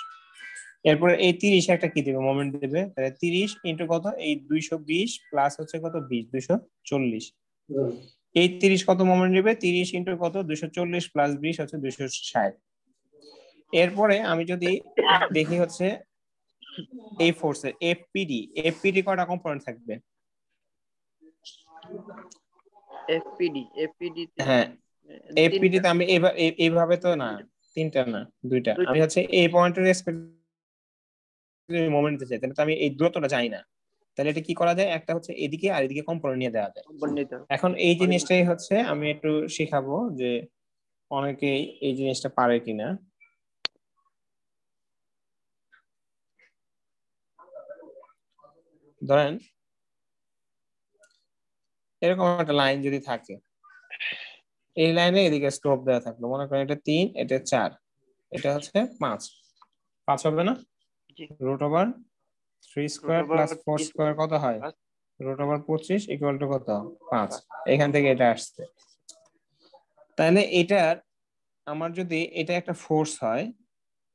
এরপরে এই 30 একটা কি দিবে মোমেন্ট দিবে, তাহলে 30 ইন্টু কত এই 220 প্লাস হচ্ছে কত 20 240। এই 30 কত মোমেন্ট দিবে, 30 ইন্টু কত 240 প্লাস 20 হচ্ছে 260। এরপরে আমি যদি দেখি হচ্ছে এই ফোর্সের এফপিডি, এফপিডি কয়টা কম্পোনেন্ট থাকবে? এফপিডি হ্যাঁ এফপিডি তে আমি এইভাবে তো না, তিনটা না দুইটা। আমি হচ্ছে এই পয়েন্টের রেসপেক্ট মোমেন্ট দিতে চাই, তাহলে তো আমি এই দূরত্বটা জানি না। তাহলে এটা কি করা যায়, একটা হচ্ছে এদিকে আর এদিকে কম্পোনেন্ট নিয়ে দেওয়া যায়। এখন এই জিনিসটাই হচ্ছে আমি একটু শেখাবো যে অনেকেই এই জিনিসটা পারে কিনা। ধরেন এরকম একটা লাইন যদি থাকে, এই লাইনে এদিকে স্লোপ দেওয়া থাকলো, মনে করেন এটা 3 এটা 4 এটা হচ্ছে 5, 5 হবে না? Root over 3 square plus 4 square কত হয়? রুট ওভার 25 ইকুয়াল টু কত 5। এখান থেকে এটা আসছে। তাহলে এটার আমার যদি এটা একটা ফোর্স হয়,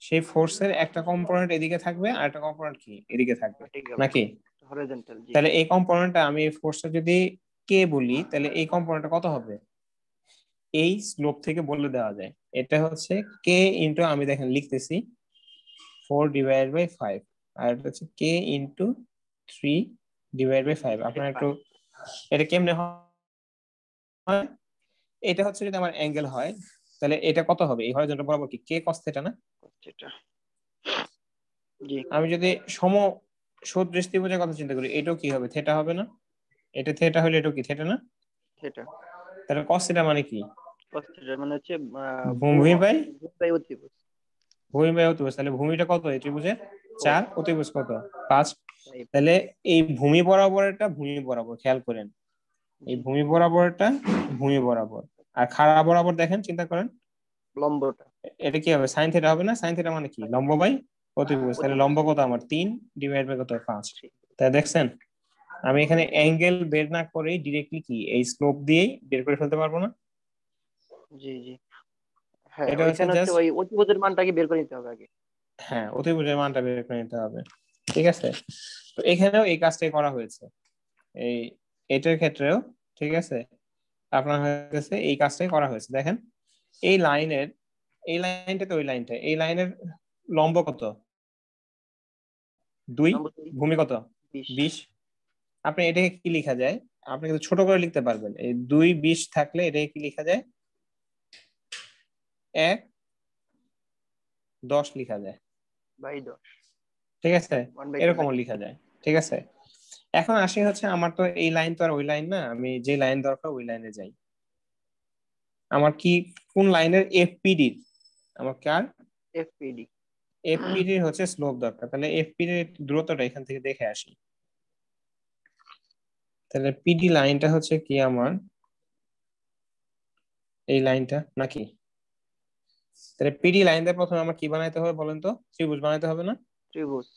সেই ফোর্সের একটা কম্পোনেন্ট এদিকে থাকবে আর একটা কম্পোনেন্ট কি এদিকে থাকবে নাকি? তাহলে এই কম্পোনেন্টটা আমি এই ফোর্সটা যদি কে বলি, তাহলে এই কম্পোনেন্টটা কত হবে এই স্লোপ থেকে বলে দেওয়া যায়। এটা হচ্ছে কে ইন্টু, আমি দেখেন লিখতেছি 4 ডিভাইড বাই 5, আর এটা হচ্ছে কে ইন্টু 3 ডিভাইড বাই 5। আপনার একটু এটা কেমনে হয়, এটা হচ্ছে যদি আমার অ্যাঙ্গেল হয় তাহলে এটা কত হবে, এই হরাইজন্টাল বরাবর কি কে কস থিটা না? আমি যদি সম সদৃশ ত্রিভুজের কথা চিন্তা করি, এটাও কি হবে থিটা হবে না? এটা থিটা হলে এটাও কি থিটা না? থিটা। তাহলে কস থিটা মানে কি? কস থিটা মানে হচ্ছে ভূমি বাই অতিভুজ। ভূমি বাই অতিভুজ। তাহলে ভূমিটা কত এই ত্রিভুজের 4, অতিভুজ কত 5। তাহলে এই ভূমি বরাবরটা ভূমি বরাবর খেয়াল করেন, এই ভূমি বরাবরটা ভূমি বরাবর, আর খাড়া বরাবর দেখেন চিন্তা করেন লম্বটা এটা কি হবে সাইন থিটা হবে না? সাইন থিটা মানে কি লম্ব বাই অতিভুজ। তাহলে লম্ব কত আমার 3 ডিভাইড বাই কত 5। তাই দেখছেন আমি এখানে অ্যাঙ্গেল বের না করে ডাইরেক্টলি কি এই স্লোপ দিয়েই বের করে ফেলতে পারবো না? জি জি হ্যাঁ, এটা হচ্ছে ওইখানে হচ্ছে ওই অতিভুজের মানটাকে বের করে নিতে হবে আগে। হ্যাঁ অতিভুজের মানটা বের করে নিতে হবে, ঠিক আছে? তো এখানেও এই কাজটাই করা হয়েছে, এই এটার ক্ষেত্রেও ঠিক আছে আপনার হয়েছে এই কাজটাই করা হয়েছে। দেখেন এই লাইনের, এই লাইনটা তো ওই লাইনটা, এই লাইনের লম্ব কত 2, ভূমি কত 20। আপনি এটাকে কি লেখা যায়, আপনি কিন্তু ছোট করে লিখতে পারবেন, এই 2 20 থাকলে এটাকে কি লেখা যায় 1 10 লেখা যায় বাই 10, ঠিক আছে? এরকমও লেখা যায়, ঠিক আছে? এখন আসি হচ্ছে আমার তো এই লাইন তো আর ওই লাইন না, আমি যে লাইন দরকার ওই লাইনে যাই। আমার কি কোন লাইনের এফপিডি, আমার কার এফপিডি, এফপিডি হচ্ছে স্লোপ দরকার। তাহলে এফপিডি দূরত্বটা এখান থেকে দেখে আসি। তাহলে পিডি লাইনটা হচ্ছে কি আমার এই লাইনটা নাকি? তাহলে পিডি লাইন দিয়ে প্রথমে আমার কি বানাইতে হবে বলেন তো, ত্রিভুজ বানাইতে হবে না? ত্রিভুজ।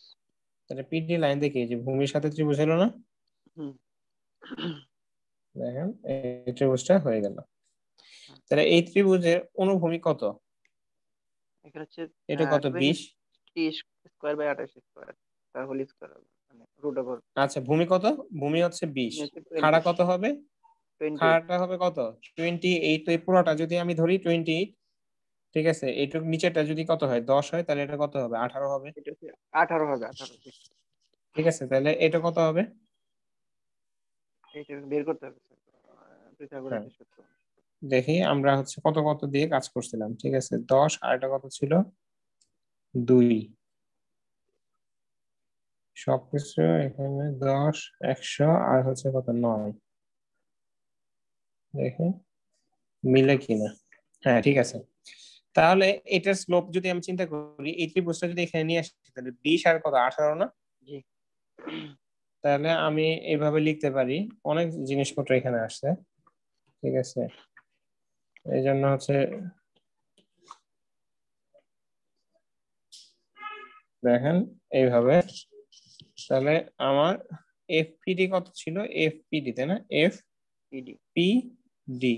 তাহলে পিডি লাইন দেখে যে ভূমির সাথে ত্রিভুজ হলো না, দেখেন এই ত্রিভুজটা হয়ে গেল। তাহলে এই ত্রিভুজের অনুভূমি কত? এখানে হচ্ছে এটা কত 20 30 স্কয়ার বাই 28 স্কয়ার তার হোল স্কয়ার মানে রুট ওভার। আচ্ছা ভূমি কত? ভূমি হচ্ছে 20, খাড়া কত হবে? খাড়াটা হবে কত 28। তো এই পুরোটা যদি আমি ধরি 28, ঠিক আছে? এইটুক নিচেরটা যদি কত হয় 10 হয়, তাহলে এটা কত হবে 18 হবে। এটা 18 হবে, 18 ঠিক আছে তাহলে এটা কত হবে? এটা বের করতে হবে পিথাগোরাসের সূত্র। দেখি আমরা হচ্ছে কত কত দিয়ে কাজ করছিলাম। ঠিক আছে, 10 আর এটা কত ছিল, 2। সবকিছু এখানে 10, 100 আর হচ্ছে কত, 9। দেখি মিলে কিনা। হ্যাঁ ঠিক আছে। তাহলে এটার স্লোপ যদি আমি চিন্তা করি, এই ত্রিভুজটা যদি এখানে নিয়ে আসি, তাহলে 20 আর কত, 18 না? জি তাহলে আমি এইভাবে লিখতে পারি, অনেক জিনিসপত্র এখানে আসছে। ঠিক আছে, এই জন্য হচ্ছে দেখেন এইভাবে। তাহলে আমার এফপিডি কত ছিল, এফপিডি তাই না, পিডি এফপিডি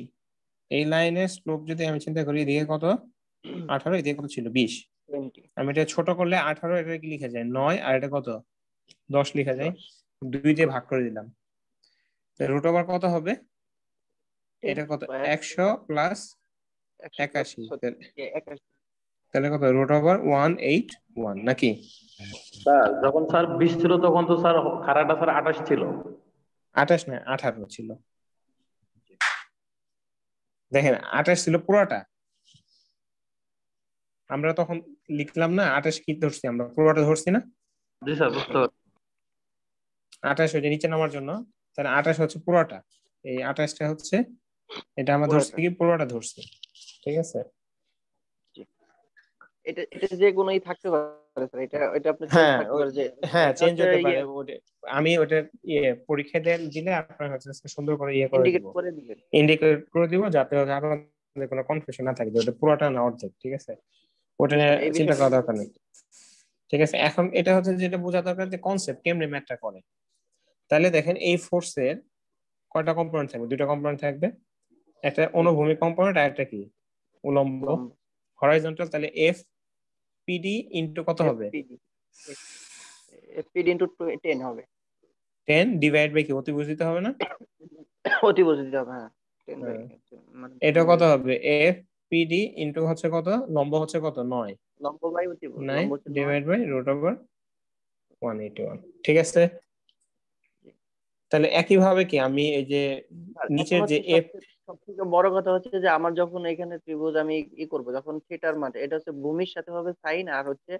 এই লাইনের স্লোপ যদি আমি চিন্তা করি, এদিকে কত 18, এদিকে কত ছিল 20। 20 আমি এটা ছোট করলে 18, এটা কি লিখা যায় 9, আর এটা কত 10 লিখা যায়। 2 দিয়ে ভাগ করে দিলাম, রুট ওভার কত হবে, এটা কত 100 প্লাস 81, 81 তাহলে কত রুট ওভার 181 নাকি? স্যার যখন স্যার 20 ছিল তখন তো স্যার খাড়াটা স্যার 28 ছিল। 28 না 18 ছিল। দেখেন 28 ছিল পুরোটা, আমরা তখন লিখলাম না 28 কি ধরছি, আমরা পুরোটা ধরছি না। জি স্যার বুঝতে পারছি। 28 হচ্ছে নিচে নামার জন্য, তাহলে 28 হচ্ছে পুরোটা, এই 28টা হচ্ছে এটা আমরা ধরছি কি পুরোটা ধরছি। ঠিক আছে, এটা এটা যে কোনোই থাকতে পারে স্যার, এটা আপনি চেঞ্জ হ্যাঁ থাকতে পারে যে হ্যাঁ চেঞ্জ হতে পারে। ইয়ে আমি ওটা পরীক্ষা দিলে আপনার হচ্ছে সুন্দর করে করে ইন্ডিকেট দিব, করে দিবেন। ইন্ডিকেট করে দিব, যাতে আপনাদের কোনো কনফিউশন না থাকে যে ওটা পুরোটা না অর্ধেক। ঠিক আছে, ওটা নিয়ে এই চিন্তা বিষয়টা করা দরকার নেই। ঠিক আছে, এখন এটা হচ্ছে যেটা বোঝা দরকার যে কনসেপ্ট কেমনে ম্যাথটা করে। তাহলে দেখেন এই ফোর্সের কয়টা কম্পোনেন্ট থাকবে, দুটো কম্পোনেন্ট থাকবে, একটা অনুভূমিক কম্পোনেন্ট আর একটা কি উলম্ব হরাইজন্টাল। তাহলে এফ পিডি ইনটু কত হবে, এফপিডি ইনটু 10 হবে। 10 ডিভাইড বাই কি অতিভুজ দিতে হবে না, অতিভুজ দিতে হবে। হ্যাঁ 10 বাই মানে এটা কত হবে, এফ পিডি ইনটু হচ্ছে কত, লম্ব হচ্ছে কত 9, লম্ব বাই অতিভুজ, 9 লম্ব হচ্ছে 9। Divide by root over 181। ঠিক আছে, তাহলে একই ভাবে কি আমি এই যে আর এখন নিচের যে হচ্ছে এফ, সবথেকে বড় কথা হচ্ছে যে আমার যখন এখানে ত্রিভুজ আমি করব, যখন থিটার মান এটা হচ্ছে ভূমির সাথে হবে সাইন, আর হচ্ছে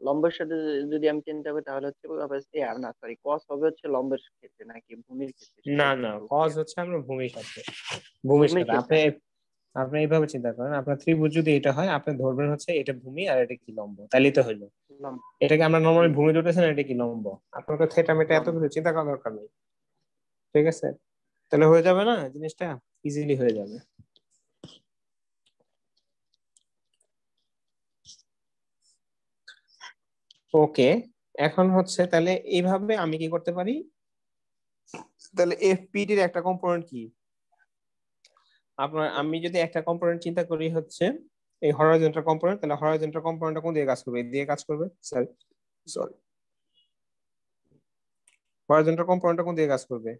লম্বের সাথে যদি আমি চিন্তা করি তাহলে হচ্ছে হবে না সরি কস হবে হচ্ছে লম্বের ক্ষেত্রে নাকি ভূমির ক্ষেত্রে, সেটা না না একটু কজ হচ্ছে আমরা ভূমির সাথে, ভূমির সাথে। ক্ষেত্রে। আপনি আপনি এইভাবে চিন্তা করেন, আপনার ত্রিভুজ যদি এটা হয়, আপনি ধরবেন হচ্ছে এটা ভূমি আর এটা কি লম্ব, তাইলেই তো হইলো। লম্ব এটাকে আমরা নরমালি ভূমি ধরতেছি না, এটা কি লম্ব। আপনাকে থেটা মেটা এত লম্ব। কিছু চিন্তা করার দরকার নেই। ঠিক আছে, তাহলে হয়ে যাবে না জিনিসটা, ইজিলি হয়ে যাবে। ওকে, এখন হচ্ছে তাহলে এইভাবে আমি কি করতে পারি, তাহলে এফপিডি এর একটা কম্পোনেন্ট কি, আপনার আমি যদি একটা কম্পোনেন্ট চিন্তা করি হচ্ছে এই হরাইজন্টাল কম্পোনেন্ট, তাহলে হরাইজন্টাল কম্পোনেন্টটা কোন দিকে কাজ করবে, এই দিকে কাজ করবে। সরি, হরাইজন্টাল কম্পোনেন্টটা কোন দিকে কাজ করবে,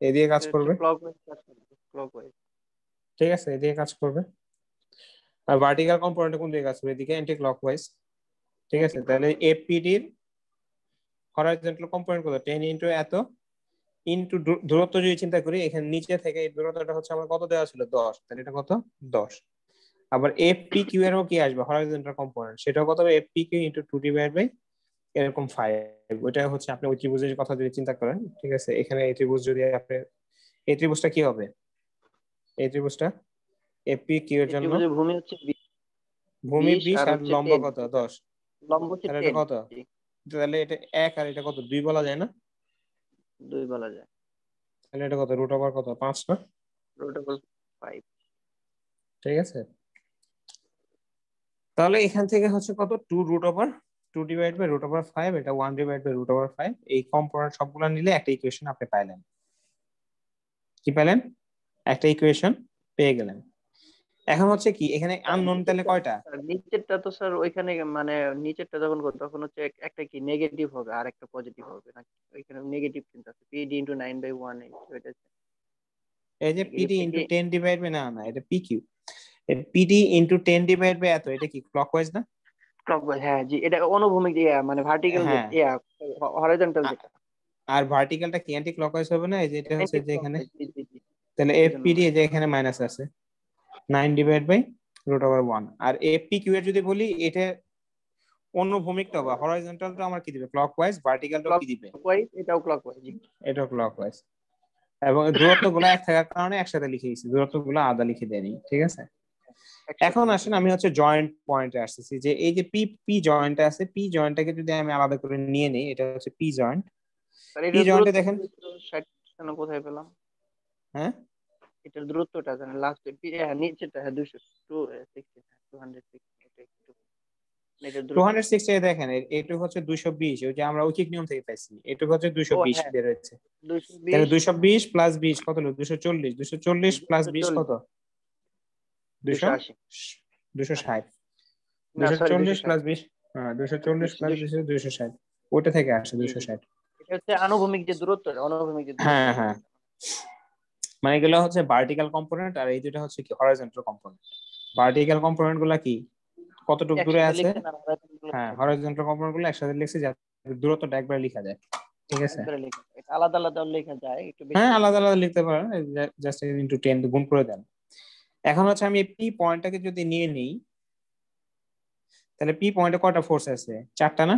এই দিকে কাজ করবে। ক্লকওয়াইজ কাজ করবে, ক্লকওয়াইজ। ঠিক আছে, এই দিকে কাজ করবে। আর ভার্টিক্যাল কম্পোনেন্টটা কোন দিকে কাজ করবে, এদিকে অ্যান্টি ক্লকওয়াইজ। ঠিক আছে, তাহলে এফপিডি এর হরাইজন্টাল কম্পোনেন্ট কত, 10 ইনটু এত ইনটু দূরত্ব যদি চিন্তা করি, এখানে নিচে থেকে এই দূরত্বটা হচ্ছে আমার কত দেওয়া ছিল 10, তাহলে এটা কত 10। আবার এফপি কিউ এরও কি আসবে হরাইজন্টাল কম্পোনেন্ট, সেটাও কত হবে FP Q into 2 divide by এরকম 5। ওইটা হচ্ছে আপনি ওই ত্রিভুজের কথা যদি চিন্তা করেন। ঠিক আছে, এখানে এই ত্রিভুজ যদি আপনি, এই ত্রিভুজটা কি হবে, এই ত্রিভুজটা এফপি কিউ এর জন্য ভূমি হচ্ছে ভূমি 20 20 আর আর হচ্ছে লম্ব 10, কত 10, লম্ব হচ্ছে তাহলে এটা 10। কত, তাহলে এটা 1 আর এটা কত 2 বলা যায় না, 2 বলা যায়। তাহলে এটা কত রুট ওভার কত 5 না, রুট ওভার 5। ঠিক আছে। তাহলে এখান থেকে হচ্ছে কত 2 root over 2 divide by root over 5, এটা 1 ডিভাইড বাই রুট ওভার 5। এই কম্পোনেন্ট সবগুলো নিলে একটা ইকুয়েশন আপনি পাইলেন। কি পেলেন, একটা ইকুয়েশন পেয়ে গেলেন। এখন হচ্ছে কি এখানে আননোন তাহলে কয়টা, নিচেরটা তো স্যার ওইখানে মানে নিচেরটা যখন করব তখন হচ্ছে একটা কি নেগেটিভ হবে আর একটা পজিটিভ হবে নাকি, ওইখানে নেগেটিভ কিন্তু আছে PD * 9/1 এটা এই যে পিডি ইনটু 10 ডিভাইড বাই, না না এটা PQ, PD into 10 divide by এত, এটা কি ক্লকওয়াইজ না, ক্লকওয়াইজ। হ্যাঁ জি, এটা অনুভূমিক যে মানে ভার্টিক্যাল যে হ্যাঁ, হরাইজন্টাল যেটা। আর ভার্টিক্যালটা কি অ্যান্টি ক্লকওয়াইজ হবে না, এই যে এটা হচ্ছে যে এখানে, জি জি জি, তাহলে এই জন্য এফপিডি এই যে এখানে মাইনাস আছে, 9/√1। আর এপিকিউ এর যদি বলি এটা অনুভূমিকটা বা হরাইজন্টালটা আমার কি দিবে, ক্লকওয়াইজ, ভার্টিক্যালটা কি দিবে, ক্লকওয়াইজ, এটাও ক্লকওয়াইজ। এটাও ক্লকওয়াইজ। এবং দূরত্বগুলো এক থাকার কারণে একসাথে লিখে দিয়েছি, দূরত্বগুলো আলাদা লিখে দেয়নি, ঠিক আছে। এখন আসেন আমি হচ্ছে জয়েন্ট পয়েন্টে আসতেছি, যে এই যে পি পি জয়েন্ট আছে, পি জয়েন্টটাকে যদি আমি আলাদা করে নিয়ে নিই, এটা হচ্ছে পি জয়েন্ট। পি জয়েন্টে দেখেন 60 কোথায় পেলাম, হ্যাঁ এটার দূরত্বটা জানেন লাস্ট নিচেটা, হ্যাঁ 260 এ দেখেন এটুকু হচ্ছে 220, ওই যে আমরা ঐকিক নিয়ম থেকে পাইছি, এটুকু হচ্ছে 220 বের হয়েছে। তাহলে 220 প্লাস 20 কত হলো, 240, 240 প্লাস 20 কত, 260, 240 প্লাস 20, হ্যাঁ 240 প্লাস 20 260, ওটা থেকে আসে 260। এটা হচ্ছে আনুভূমিক যে দূরত্ব, অনুভূমিক যে দূরত্ব। হ্যাঁ হ্যাঁ, মানে এগুলো হচ্ছে ভার্টিক্যাল কম্পোনেন্ট, আর এই দুটো হচ্ছে কি হরাইজন্টাল কম্পোনেন্ট। ভার্টিক্যাল কম্পোনেন্ট গুলা কি কতটুকু দূরে আছে, হ্যাঁ হরাইজন্টাল কম্পোনেন্ট গুলো একসাথে লিখছি যাতে দূরত্বটা একবার লেখা যায়, ঠিক আছে। এটা আলাদা আলাদা লেখা যায় একটু বেশি, হ্যাঁ আলাদা আলাদা লিখতে পারেন, জাস্ট ইনটু 10 গুণ করে দেন। এখন হচ্ছে আমি পি পয়েন্টটাকে যদি নিয়ে নিই, তাহলে পি পয়েন্টে কয়টা ফোর্স আছে, 4টা না।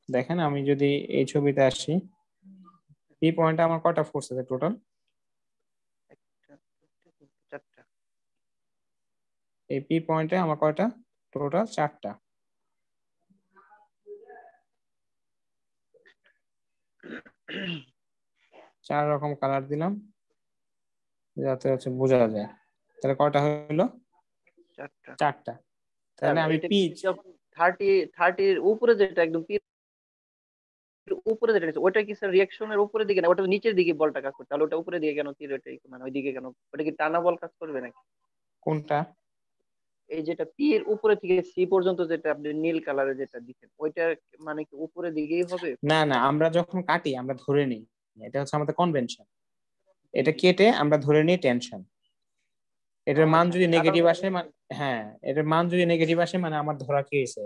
দেখেন আমি যদি এই ছবিতে আসি, পি পয়েন্টে আমার কয়টা ফোর্স আছে টোটাল, এই পি পয়েন্টে আমার কয়টা টোটাল, 4টা। 4 রকম কালার দিলাম যাতে হচ্ছে বোঝা যায়। তাহলে কয়টা হলো, 4টা। তাহলে আমি পি 30 এর উপরে যেটা একদম উপরে যেটা ওটা কি স্যার রিঅ্যাকশনের উপরের দিকে না, ওটা নিচের দিকে বলটা কাজ করছে, তাহলে ওটা উপরে দিকে কেন তীর, ওটা মানে ওইদিকে কেন, ওটা কি টানা বল কাজ করবে নাকি? কোনটা, এই যেটা পি এর উপরে থেকে সি পর্যন্ত যেটা আপনি নীল কালারে যেটা দিচ্ছেন, ওইটা মানে কি উপরের দিকেই হবে? না না, আমরা যখন কাটি আমরা ধরে নিই, এটা হচ্ছে আমাদের কনভেনশন, এটা কেটে আমরা ধরে নিই টেনশন। এটার মান যদি নেগেটিভ আসে, হ্যাঁ এটার মান যদি নেগেটিভ আসে মানে আমার ধরা কি হয়েছে,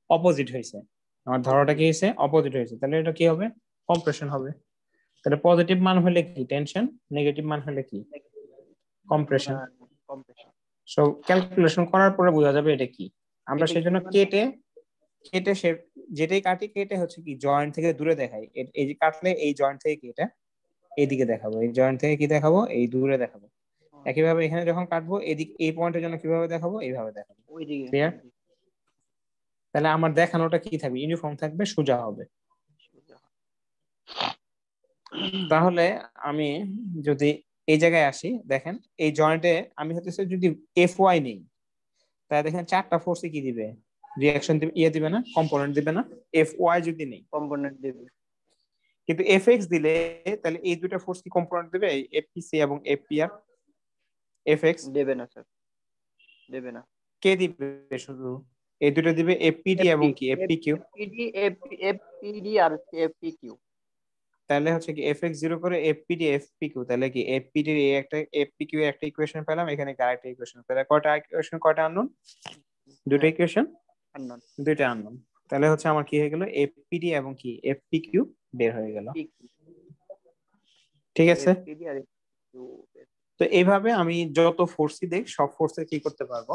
অপোজিট হয়েছে, আমার ধরাটা কি হয়েছে, অপোজিট হয়েছে, তাহলে এটা কি হবে, কম্প্রেশন হবে। তাহলে পজিটিভ মান হলে কি টেনশন, নেগেটিভ মান হলে কি কম্প্রেশন। সো ক্যালকুলেশন করার পরে বোঝা যাবে এটা কি। আমরা সেজন্য কেটে কেটে সে যেটাই কাটি কেটে হচ্ছে কি জয়েন্ট থেকে দূরে দেখাই, এই যে কাটলে এই জয়েন্ট থেকে কি এটা এইদিকে দেখাবো, এই জয়েন্ট থেকে কি দেখাবো, এই দূরে দেখাবো। একইভাবে এখানে যখন কাটবো এদিক এই পয়েন্টের জন্য কিভাবে দেখাবো, এইভাবে দেখাবো। ক্লিয়ার? তাহলে আমার দেখানোটা কি থাকবে, ইউনিফর্ম থাকবে, সোজা হবে। তাহলে আমি যদি এই জায়গায় আসি, দেখেন এই জয়েন্টে আমি হচ্ছে যদি এফ ওয়াই নেই, তাহলে দেখেন 4টা ফোর্সে কি দিবে, রিঅ্যাকশন দিবে, দিবে না, কম্পোনেন্ট দিবে না। এফ ওয়াই যদি নেই কম্পোনেন্ট দিবে, কিন্তু এফ এক্স দিলে তাহলে এই দুটো ফোর্স কি কম্পোনেন্ট দিবে, এফপিসি এবং এফপিআর। এফ এক্স দেবে না স্যার, দেবে না। কে দিবে, শুধু এই দুটো দিবে, এফপিডি এবং কি এফপিকিউ। এফপিডি আর এফপিকিউ। তাহলে হচ্ছে কি এফ এক্স 0 করে এফপিডি এফপিকিউ, তাহলে কি এফপিডি এর একটা এফপিকিউ একটা ইকুয়েশন পেলাম, এখানে আরেকটা ইকুয়েশন পেলাম। কয়টা ইকুয়েশন, কয়টা আননোন, দুটো ইকুয়েশন, দুইটা আননোন। তাহলে হচ্ছে আমার কি হয়ে গেল, এফপিডি এবং কি এফপিকিউ বের হয়ে গেল, ঠিক আছে। তো এইভাবে আমি যত ফোর্সই দেখ সব ফোর্সে কি করতে পারবো,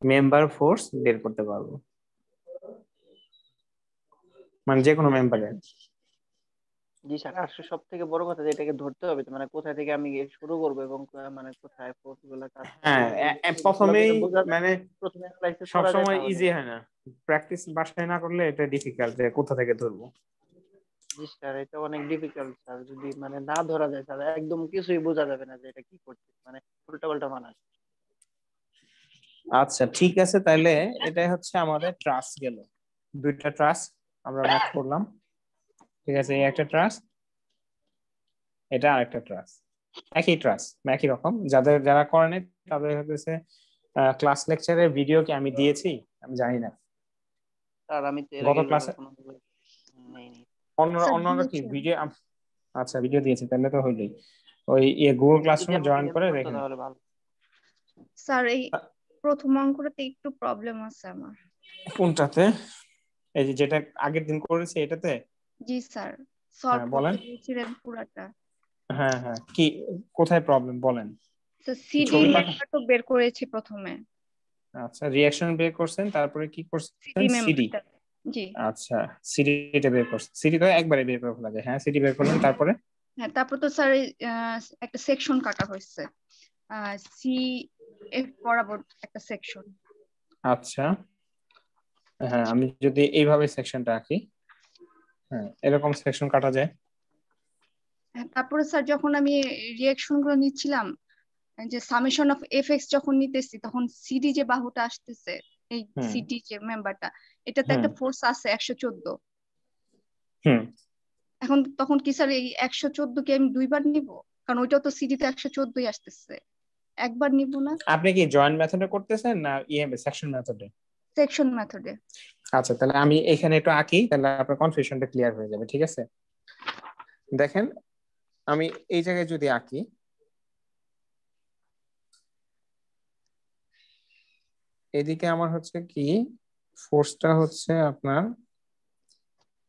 মেম্বার ফোর্স বের করতে পারবো, মানে যে কোনো মেম্বারের। জি স্যার, আর সব থেকে বড় কথা যে এটাকে ধরতে হবে, মানে কোথা থেকে আমি শুরু করব এবং মানে কোথায় ফোর্স গুলো কাজ করবে। হ্যাঁ প্রথমেই মানে প্রথমে অ্যানালাইসিস সব করা যায়, সময় তাহলে ইজি হয় না, প্র্যাকটিস বাসায় না করলে এটা ডিফিকাল্ট যে কোথা থেকে ধরবো। জি স্যার, এটা অনেক ডিফিকাল্ট স্যার, যদি মানে না ধরা যায় স্যার একদম কিছুই বোঝা যাবে না যে এটা কি করছে, মানে উল্টাপাল্টা মানা। আচ্ছা ঠিক আছে, তাহলে এটাই হচ্ছে আমাদের ট্রাস গেল, দুইটা ট্রাস আমরা ম্যাথ করলাম, ঠিক আছে। এই একটা ট্রাস, এটা আরেকটা ট্রাস, একই ট্রাস, একই রকম। যারা করেন তাদের হচ্ছে ক্লাস লেকচারের ভিডিও কি আমি দিয়েছি আমি জানি না স্যার আমি তো এর গত আগে ক্লাসে, নেইনি। অন্যরা কি ভিডিও, আচ্ছা ভিডিও দিয়েছে, তাহলে তো হইলোই। ওই গুগল ক্লাসরুমে জয়েন করে দেখেন। স্যার এই প্রথম অঙ্কটাতে একটু প্রবলেম আছে আমার। কোনটাতে, এই যে যেটা আগের দিন করেছে এটাতে? জি স্যার, সলভ বলেন। করতে দিয়েছিলেন পুরাটা। হ্যাঁ হ্যাঁ, কি কোথায় প্রবলেম বলেন। সিডি ছবি পাঠান। মেম্বার তো বের করেছি প্রথমে, আচ্ছা, রিঅ্যাকশন বের করছেন, তারপরে কি করছেন? CD CD. মেম্বারটা। জি আচ্ছা, সিডিটা বের করছেন। সিডি তো একবারে বের করে ফেলা যায়। হ্যাঁ, সিডি বের করলেন, তারপরে হ্যাঁ, তারপর তো স্যার একটা সেকশন কাটা হয়েছে, সি এফ বরাবর একটা সেকশন। আচ্ছা, হ্যাঁ, আমি যদি এইভাবে সেকশনটা আঁকি, হ্যাঁ, এরকম সেকশন কাটা যায়। তারপরে স্যার যখন আমি রিঅ্যাকশন গুলো নিচ্ছিলাম, যে সামেশন অফ এফএক্স যখন নিতেছি, তখন সিডি যে বাহুটা আসতেছে, এই হুম সিডি যে মেম্বারটা, এটাতে হুম একটা ফোর্স আছে 114। হুম এখন তখন কি স্যার এই 114 কে আমি দুইবার নিব? কারণ ওইটাও তো সিডিতে 114ই আসতেছে, একবার নিব না? আপনি কি জয়েন্ট মেথডে করতেছেন না সেকশন মেথডে? সেকশন মেথডে। আচ্ছা, তাহলে আমি এখানে একটু আঁকি, তাহলে আপনার কনফিউশনটা ক্লিয়ার হয়ে যাবে। ঠিক আছে, দেখেন, আমি এই জায়গায় যদি আঁকি, এদিকে আমার হচ্ছে কি, ফোর্সটা হচ্ছে আপনার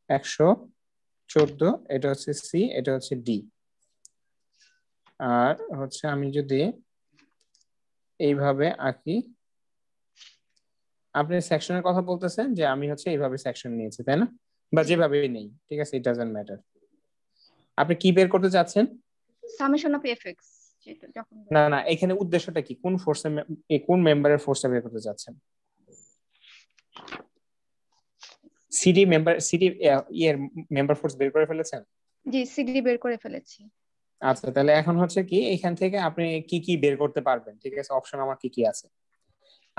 114, এটা হচ্ছে সি, এটা হচ্ছে ডি। আর হচ্ছে আমি যদি এইভাবে আঁকি, আপনি সেকশনের কথা বলতেছেন যে আমি হচ্ছে এইভাবে সেকশন নিয়েছি, তাই না? বা যেভাবে নেই, ঠিক আছে, ইট ডাজন্ট ম্যাটার। আপনি কি বের করতে চাচ্ছেন? সামেশন অফ এফএক্স, যেটা যখন না না, এখানে উদ্দেশ্যটা কি? কোন ফোর্সে, কোন মেম্বারের ফোর্সটা বের করতে চাচ্ছেন? সিডি মেম্বার, সিডি এর মেম্বার ফোর্স বের করে ফেলেছেন? জি সিডি বের করে ফেলেছি। আচ্ছা, তাহলে এখন হচ্ছে কি, এখান থেকে আপনি কি কি বের করতে পারবেন? ঠিক আছে, অপশন আমার কি কি আছে?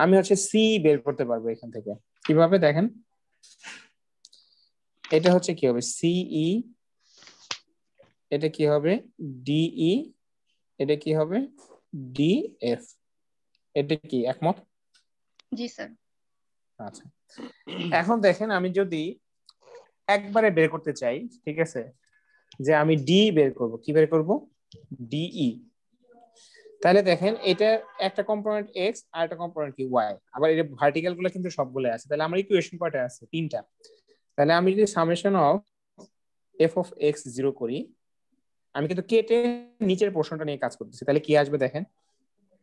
আমি হচ্ছে সি বের করতে পারবো এখান থেকে। কিভাবে দেখেন, এটা হচ্ছে কি হবে, সিই, এটা কি হবে ডিই, এটা কি হবে ডিএফ। এটা কি একমত? জি স্যার। আচ্ছা, এখন দেখেন, আমি যদি একবারে বের করতে চাই, ঠিক আছে, যে আমি ডি বের করব, কি বের করব? ডিই। তাহলে দেখেন, এটা একটা কম্পোনেন্ট এক্স আর একটা কম্পোনেন্ট কি ওয়াই, আবার এটা ভার্টিক্যাল গুলো কিন্তু সবগুলো আছে। তাহলে আমার ইকুয়েশন কয়টা আছে? তিনটা। তাহলে আমি যদি summation of F of x zero করি, আমি কিন্তু কেটে নিচের পোর্শনটা নিয়ে কাজ করতেছি, তাহলে কি আসবে দেখেন,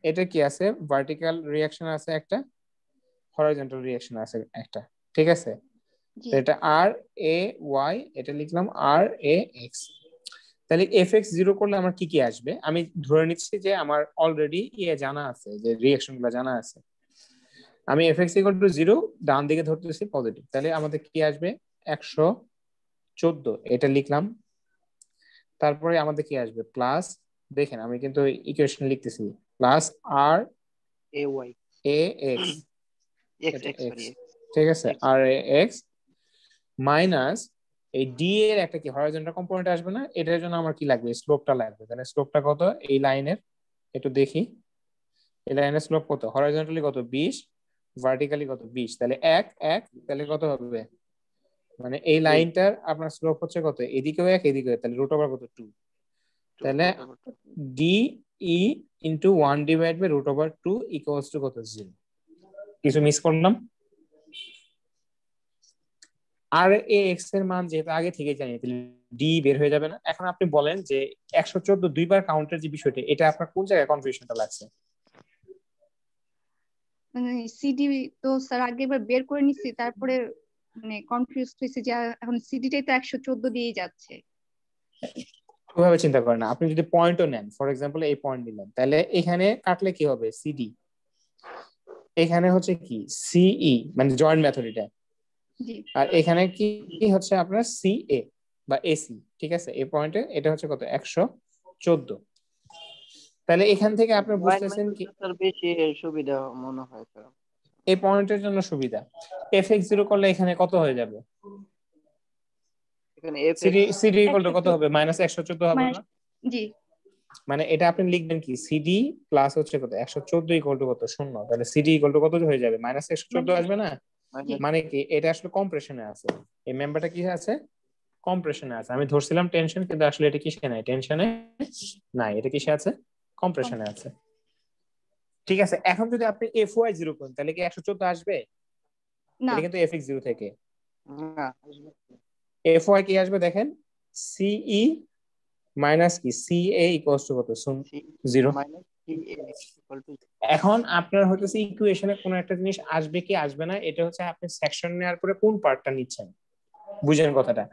এটা কি আছে, ভার্টিক্যাল রিঅ্যাকশন আছে একটা, হরাইজন্টাল রিঅ্যাকশন আছে একটা, ঠিক আছে। জি তো এটা আর এ ওয়াই, এটা লিখলাম আর এ এক্স। তাহলে এফ এক্স জিরো করলে আমার কি কি আসবে? আমি ধরে নিচ্ছি যে আমার অলরেডি জানা আছে, যে রিঅ্যাকশন গুলো জানা আছে। আমি F X equal to zero ডান দিকে ধরতেছি পজিটিভ, তাহলে আমাদের কি আসবে? 114, এটা লিখলাম। তারপরে আমাদের কি আসবে? প্লাস, দেখেন আমি কিন্তু ইকুয়েশন লিখতেছি, plus R A Y A x, x এটা এক্স এক্স, সরি ঠিক আছে, এক্স। আর এ এক্স মাইনাস এই ডি এর একটা কি হরাইজন্টাল কম্পোনেন্ট আসবে না, এটার জন্য আমার কি লাগবে? স্লোপটা লাগবে। তাহলে স্লোপটা কত এই লাইনের? একটু দেখি, এই লাইনের স্লোপ কত? হরাইজন্টালি কত? 20, ভার্টিক্যালি কত? 20। তাহলে এক এক, তাহলে কত হবে? মানে এই লাইনটার আপনার স্লোপ হচ্ছে কত? এদিকেও এক, এদিকেও এক, তাহলে রুট ওভার কত? 2। তাহলে D E into 1 divide by root over 2 equals to কত? 0। কিছু মিস করলাম? আর এ এক্স এর মান যেহেতু আগে থেকে জানি, তাহলে ডি বের হয়ে যাবে না। এখন আপনি বলেন যে 114 দুইবার কাউন্টের যে বিষয়টা, এটা আপনার কোন জায়গায় কনফিউশনটা লাগছে? মানে সিডি তো স্যার আগে এবার বের করে নিচ্ছি, তারপরে মানে কনফিউজ হয়েছে যে এখন সিডিটাই তো 114 দিয়েই যাচ্ছে। ওইভাবে চিন্তা করেন না, আপনি যদি পয়েন্টও নেন, ফর এক্সাম্পল এই পয়েন্ট নিলেন, তাহলে এখানে কাটলে কি হবে? সিডি। এখানে হচ্ছে কি সিই, মানে জয়েন্ট মেথড এটা। জি আর এখানে কি কি হচ্ছে আপনার সি এ বা এসি, ঠিক আছে। এই পয়েন্টে এটা হচ্ছে কত? 114। তাহলে এখান থেকে আপনি জয়েন্ট বুঝতেছেন কি, মেথডটা স্যার বেশি সুবিধা মনে হয় স্যার। এই পয়েন্টের জন্য সুবিধা। এফ এক্স জিরো করলে এখানে কত হয়ে যাবে? এখানে F CD, x CD equal to কত 114 হবে? মাইনাস 114 হবে মানে না? জি মানে এটা আপনি লিখবেন কি, সিডি প্লাস হচ্ছে কত? 114 ইকুয়াল টু কত? 0। তাহলে সিডি ইকুয়াল টু কত হয়ে যাবে? মাইনাস 114 আসবে না? জি মানে কি, এটা আসলে কম্প্রেশনে আছে, এই মেম্বারটা কি আছে? কম্প্রেশনে আছে। আমি ধরছিলাম টেনশন, কিন্তু আসলে এটা কিসে নাই? টেনশনে নাই, এটা কিসে আছে? কম্প্রেশনে আছে। ঠিক আছে, এখন যদি আপনি এফ ওয়াই জিরো করেন, তাহলে কি 114 আসবে? না এটা কিন্তু এফ এক্স জিরো থেকে। না আসবে এফ ওয়াই কি আসবে দেখেন, সিই মাইনাস কি সি এ ইকুয়ালস টু কত? সি 0। মাইনাস equal to এখন আপনার হচ্ছে ইকুয়েশনে কোন একটা জিনিস আসবে কি আসবে না, এটা হচ্ছে আপনি সেকশন নেওয়ার পরে কোন পার্টটা নিচ্ছেন, বুঝেন কথাটা।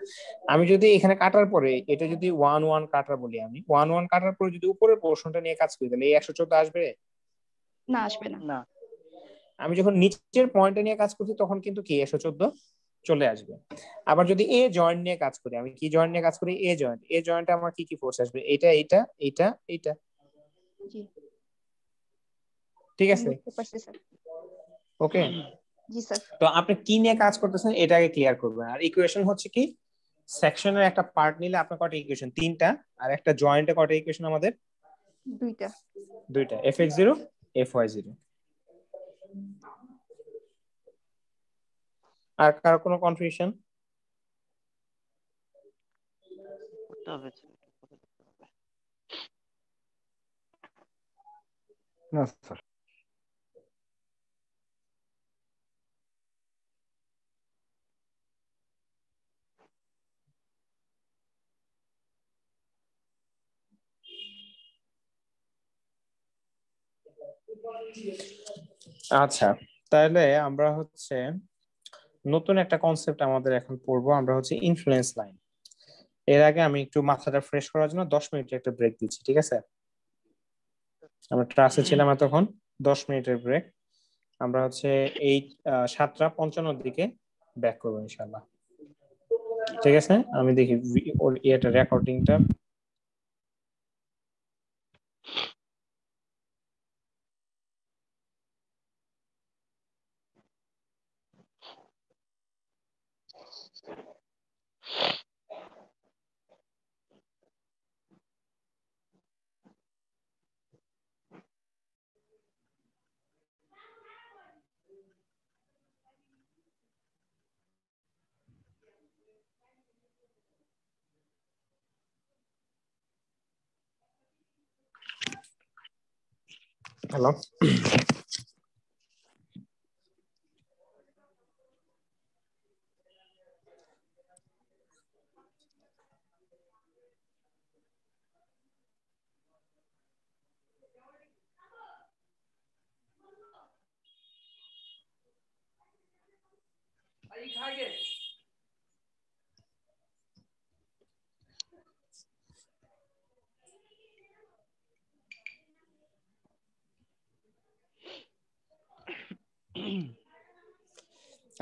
আমি যদি এখানে কাটার পরে এটা যদি 1 1 কাটা বলি, আমি 1 1 কাটার পরে যদি উপরের পোর্শনটা নিয়ে কাজ করি, তাহলে এই 114 আসবে না, আসবে না। না। আমি যখন নিচের পয়েন্টটা নিয়ে কাজ করছি তখন কিন্তু কি 114 চলে আসবে। আবার যদি এ জয়েন্ট নিয়ে কাজ করি, আমি কি জয়েন্ট নিয়ে কাজ করি, এ জয়েন্টে আমার কি কি ফোর্স আসবে, এটা এটা এটা এটা। জি, ঠিক আমি আছে, বুঝতে পারছি স্যার। ওকে। জি স্যার। তো আপনি কি নিয়ে কাজ করতেছেন এটা আগে ক্লিয়ার করবেন। আর ইকুয়েশন হচ্ছে কি, সেকশনের একটা পার্ট নিলে আপনার কয়টা ইকুয়েশন, 3টা। আর একটা জয়েন্টে কয়টা ইকুয়েশন আমাদের, 2টা। 2টা, fx0 fy0। আর কারো কোনো কনফিউশন? করতে হবে না স্যার। আচ্ছা, তাহলে আমরা হচ্ছে নতুন একটা কনসেপ্ট আমাদের এখন পড়বো, আমরা হচ্ছে ইনফ্লুয়েন্স লাইন। এর আগে আমি একটু মাথাটা ফ্রেশ করার জন্য 10 মিনিটের একটা ব্রেক দিচ্ছি, ঠিক আছে? আমরা ক্লাসে ছিলাম এতক্ষণ, 10 মিনিটের ব্রেক। আমরা হচ্ছে এই 7:55 দিকে ব্যাক করবো ইনশাআল্লাহ, ঠিক আছে? আমি দেখি ওর ইয়েটা রেকর্ডিংটা। হ্যালো,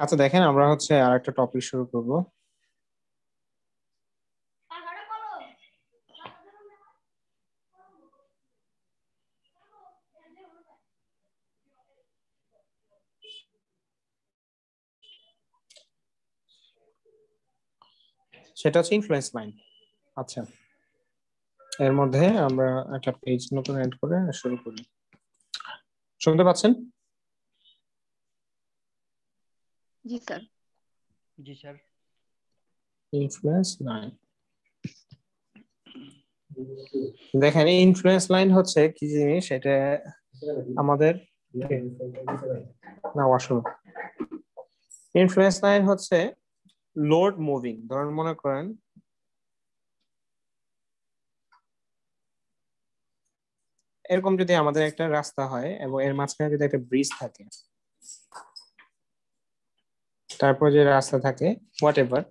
আচ্ছা দেখেন, আমরা হচ্ছে আর একটা টপিক শুরু করব। সেটা হচ্ছে ইনফ্লুয়েন্স লাইন। আচ্ছা, এর মধ্যে আমরা একটা পেজ নতুন এড করে শুরু করি। শুনতে পাচ্ছেন? জি স্যার। জি স্যার। ইনফ্লুয়েন্স লাইন, দেখেন ইনফ্লুয়েন্স লাইন হচ্ছে কি জিনিস, এটা আমাদের না আসলে ইনফ্লুয়েন্স লাইন হচ্ছে লোড মুভিং। ধরুন মনে করেন এরকম যদি আমাদের একটা রাস্তা হয় এবং এর মাঝখানে যদি একটা ব্রিজ থাকে, তারপর যে রাস্তা থাকে হোয়াট এভার,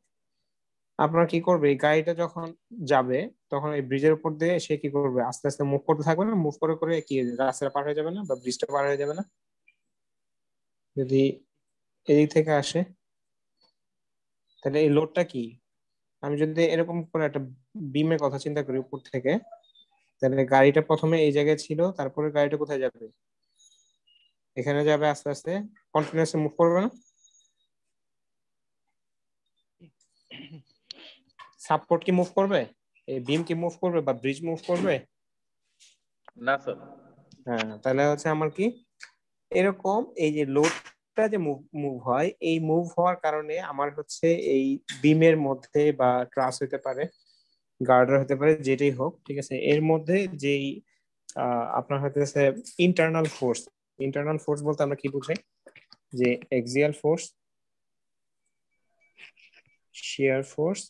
আপনার কি করবে, এই গাড়িটা যখন যাবে তখন এই ব্রিজের উপর দিয়ে সে কি করবে, আস্তে আস্তে মুভ করতে থাকবে না, মুভ করে করে কি রাস্তাটা পার হয়ে যাবে না, বা ব্রিজটা পার হয়ে যাবে না যদি এদিক থেকে আসে। তাহলে এই লোডটা কি, আমি যদি এরকম করে একটা বিমের কথা চিন্তা করি উপর থেকে, তাহলে গাড়িটা প্রথমে এই জায়গায় ছিল, তারপরে গাড়িটা কোথায় যাবে, এখানে যাবে, আস্তে আস্তে কন্টিনিউয়াসলি মুভ করবে না। সাপোর্ট কি মুভ করবে, এই বিম কি মুভ করবে, বা ব্রিজ মুভ করবে? না স্যার। হ্যাঁ, তাহলে হচ্ছে আমার কি এরকম এই যে লোডটা যে মুভ হয়, এই মুভ হওয়ার কারণে আমার হচ্ছে এই বিমের মধ্যে বা ট্রাস হতে পারে, গার্ডার হতে পারে, যেটাই হোক, ঠিক আছে, এর মধ্যে যেই আপনার হইতেছে ইন্টারনাল ফোর্স। ইন্টারনাল ফোর্স বলতে আমরা কি বুঝাই, যে axial force, shear force,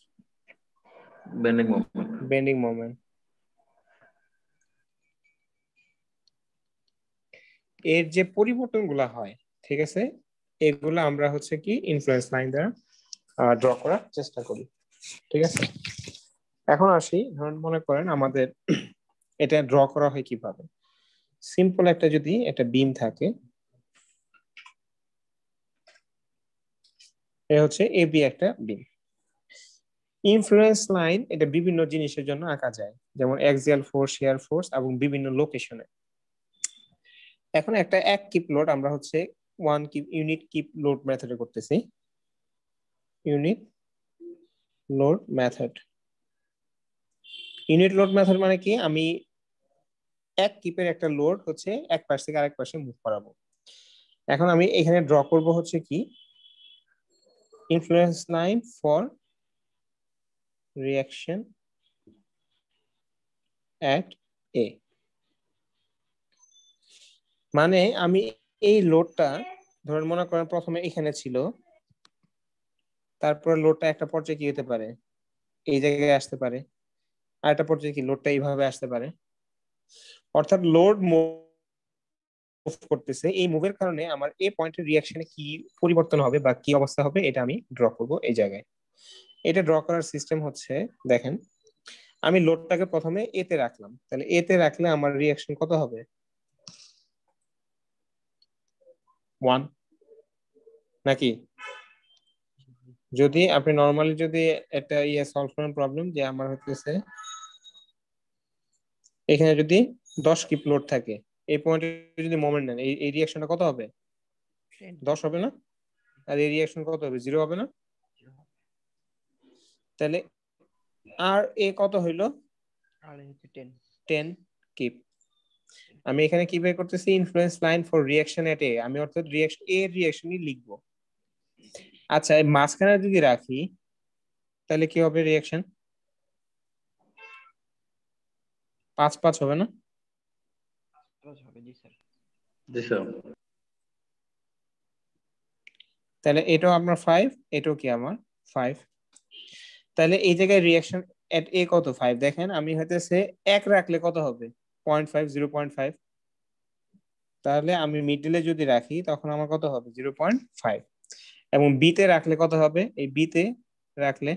bending moment. Bending moment. এর যে পরিবর্তনগুলো হয়, ঠিক আছে, এগুলো আমরা হচ্ছে কি ইনফ্লুয়েন্স লাইন দ্বারা ড্র করার চেষ্টা করি, ঠিক আছে। এখন আসি, ধরুন মনে করেন আমাদের এটা ড্র করা হয় কিভাবে। সিম্পল একটা যদি একটা বিম থাকে, এটা হচ্ছে এবি একটা বিম। ইনফ্লুয়েন্স লাইন এটা বিভিন্ন জিনিসের জন্য আঁকা যায়, যেমন অ্যাক্সিয়াল ফোর্স, শিয়ার ফোর্স এবং বিভিন্ন লোকেশনে। এখন একটা এক কিপ লোড আমরা হচ্ছে one keep unit keep load মেথডে করতেছি, unit load method. Unit load method মানে কি, আমি এক কিপের একটা লোড হচ্ছে এক পাশ থেকে আরেক পাশে মুভ করাবো। এখন আমি এখানে ড্র করব হচ্ছে কি ইনফ্লুয়েন্স লাইন ফর রিঅ্যাকশন এট এ। মানে আমি এই লোডটা ধরুন মনে করেন প্রথমে এখানে ছিল, তারপর লোডটা একটা পর্যায়ে কি হতে পারে, এই জায়গায় আসতে পারে, আর একটা পর্যায়ে কি লোডটা এইভাবে আসতে পারে। অর্থাৎ লোড মুভ করতেছে, এই মুভের কারণে আমার এই পয়েন্টের রিঅ্যাকশনে কি পরিবর্তন হবে বা কি অবস্থা হবে এটা আমি ড্র করব এই জায়গায়। এটা ড্র করার সিস্টেম হচ্ছে, দেখেন আমি লোডটাকে প্রথমে এতে রাখলাম, তাহলে এতে রাখলে আমার রিঅ্যাকশন কত হবে, 1 নাকি? যদি আপনি নরমালি যদি একটা সলভ করেন প্রবলেম, যে আমার হচ্ছে এখানে যদি 10 কিপ লোড থাকে, এই পয়েন্টে যদি মোমেন্ট নেন, এই রিঅ্যাকশনটা কত হবে, 10 হবে না? আর এই রিঅ্যাকশন কত হবে, 0 হবে না? তাহলে আর এ কত হইলো, 10 কিপ। আমি এখানে কি বের করতেছি, ইনফ্লুয়েন্স লাইন ফর রিঅ্যাকশন এট এ, আমি অর্থাৎ রিঅ্যাকশন এর রিঅ্যাকশনই লিখবো। আচ্ছা, এই মাঝখানে যদি রাখি তাহলে কি হবে, রিঅ্যাকশন 5 হবে না? জি স্যার। তাহলে এটাও আপনার 5, এটাও কি আমার 5। তাহলে এই জায়গায় রিঅ্যাকশন এট এ কত, 5। দেখেন আমি হইতেছে 1 রাখলে কত হবে, 0.5, 0.5। তাহলে আমি মিডলে যদি রাখি তখন আমার কত হবে, 0.5। এবং বি তে রাখলে কত হবে, এই বি তে রাখলে,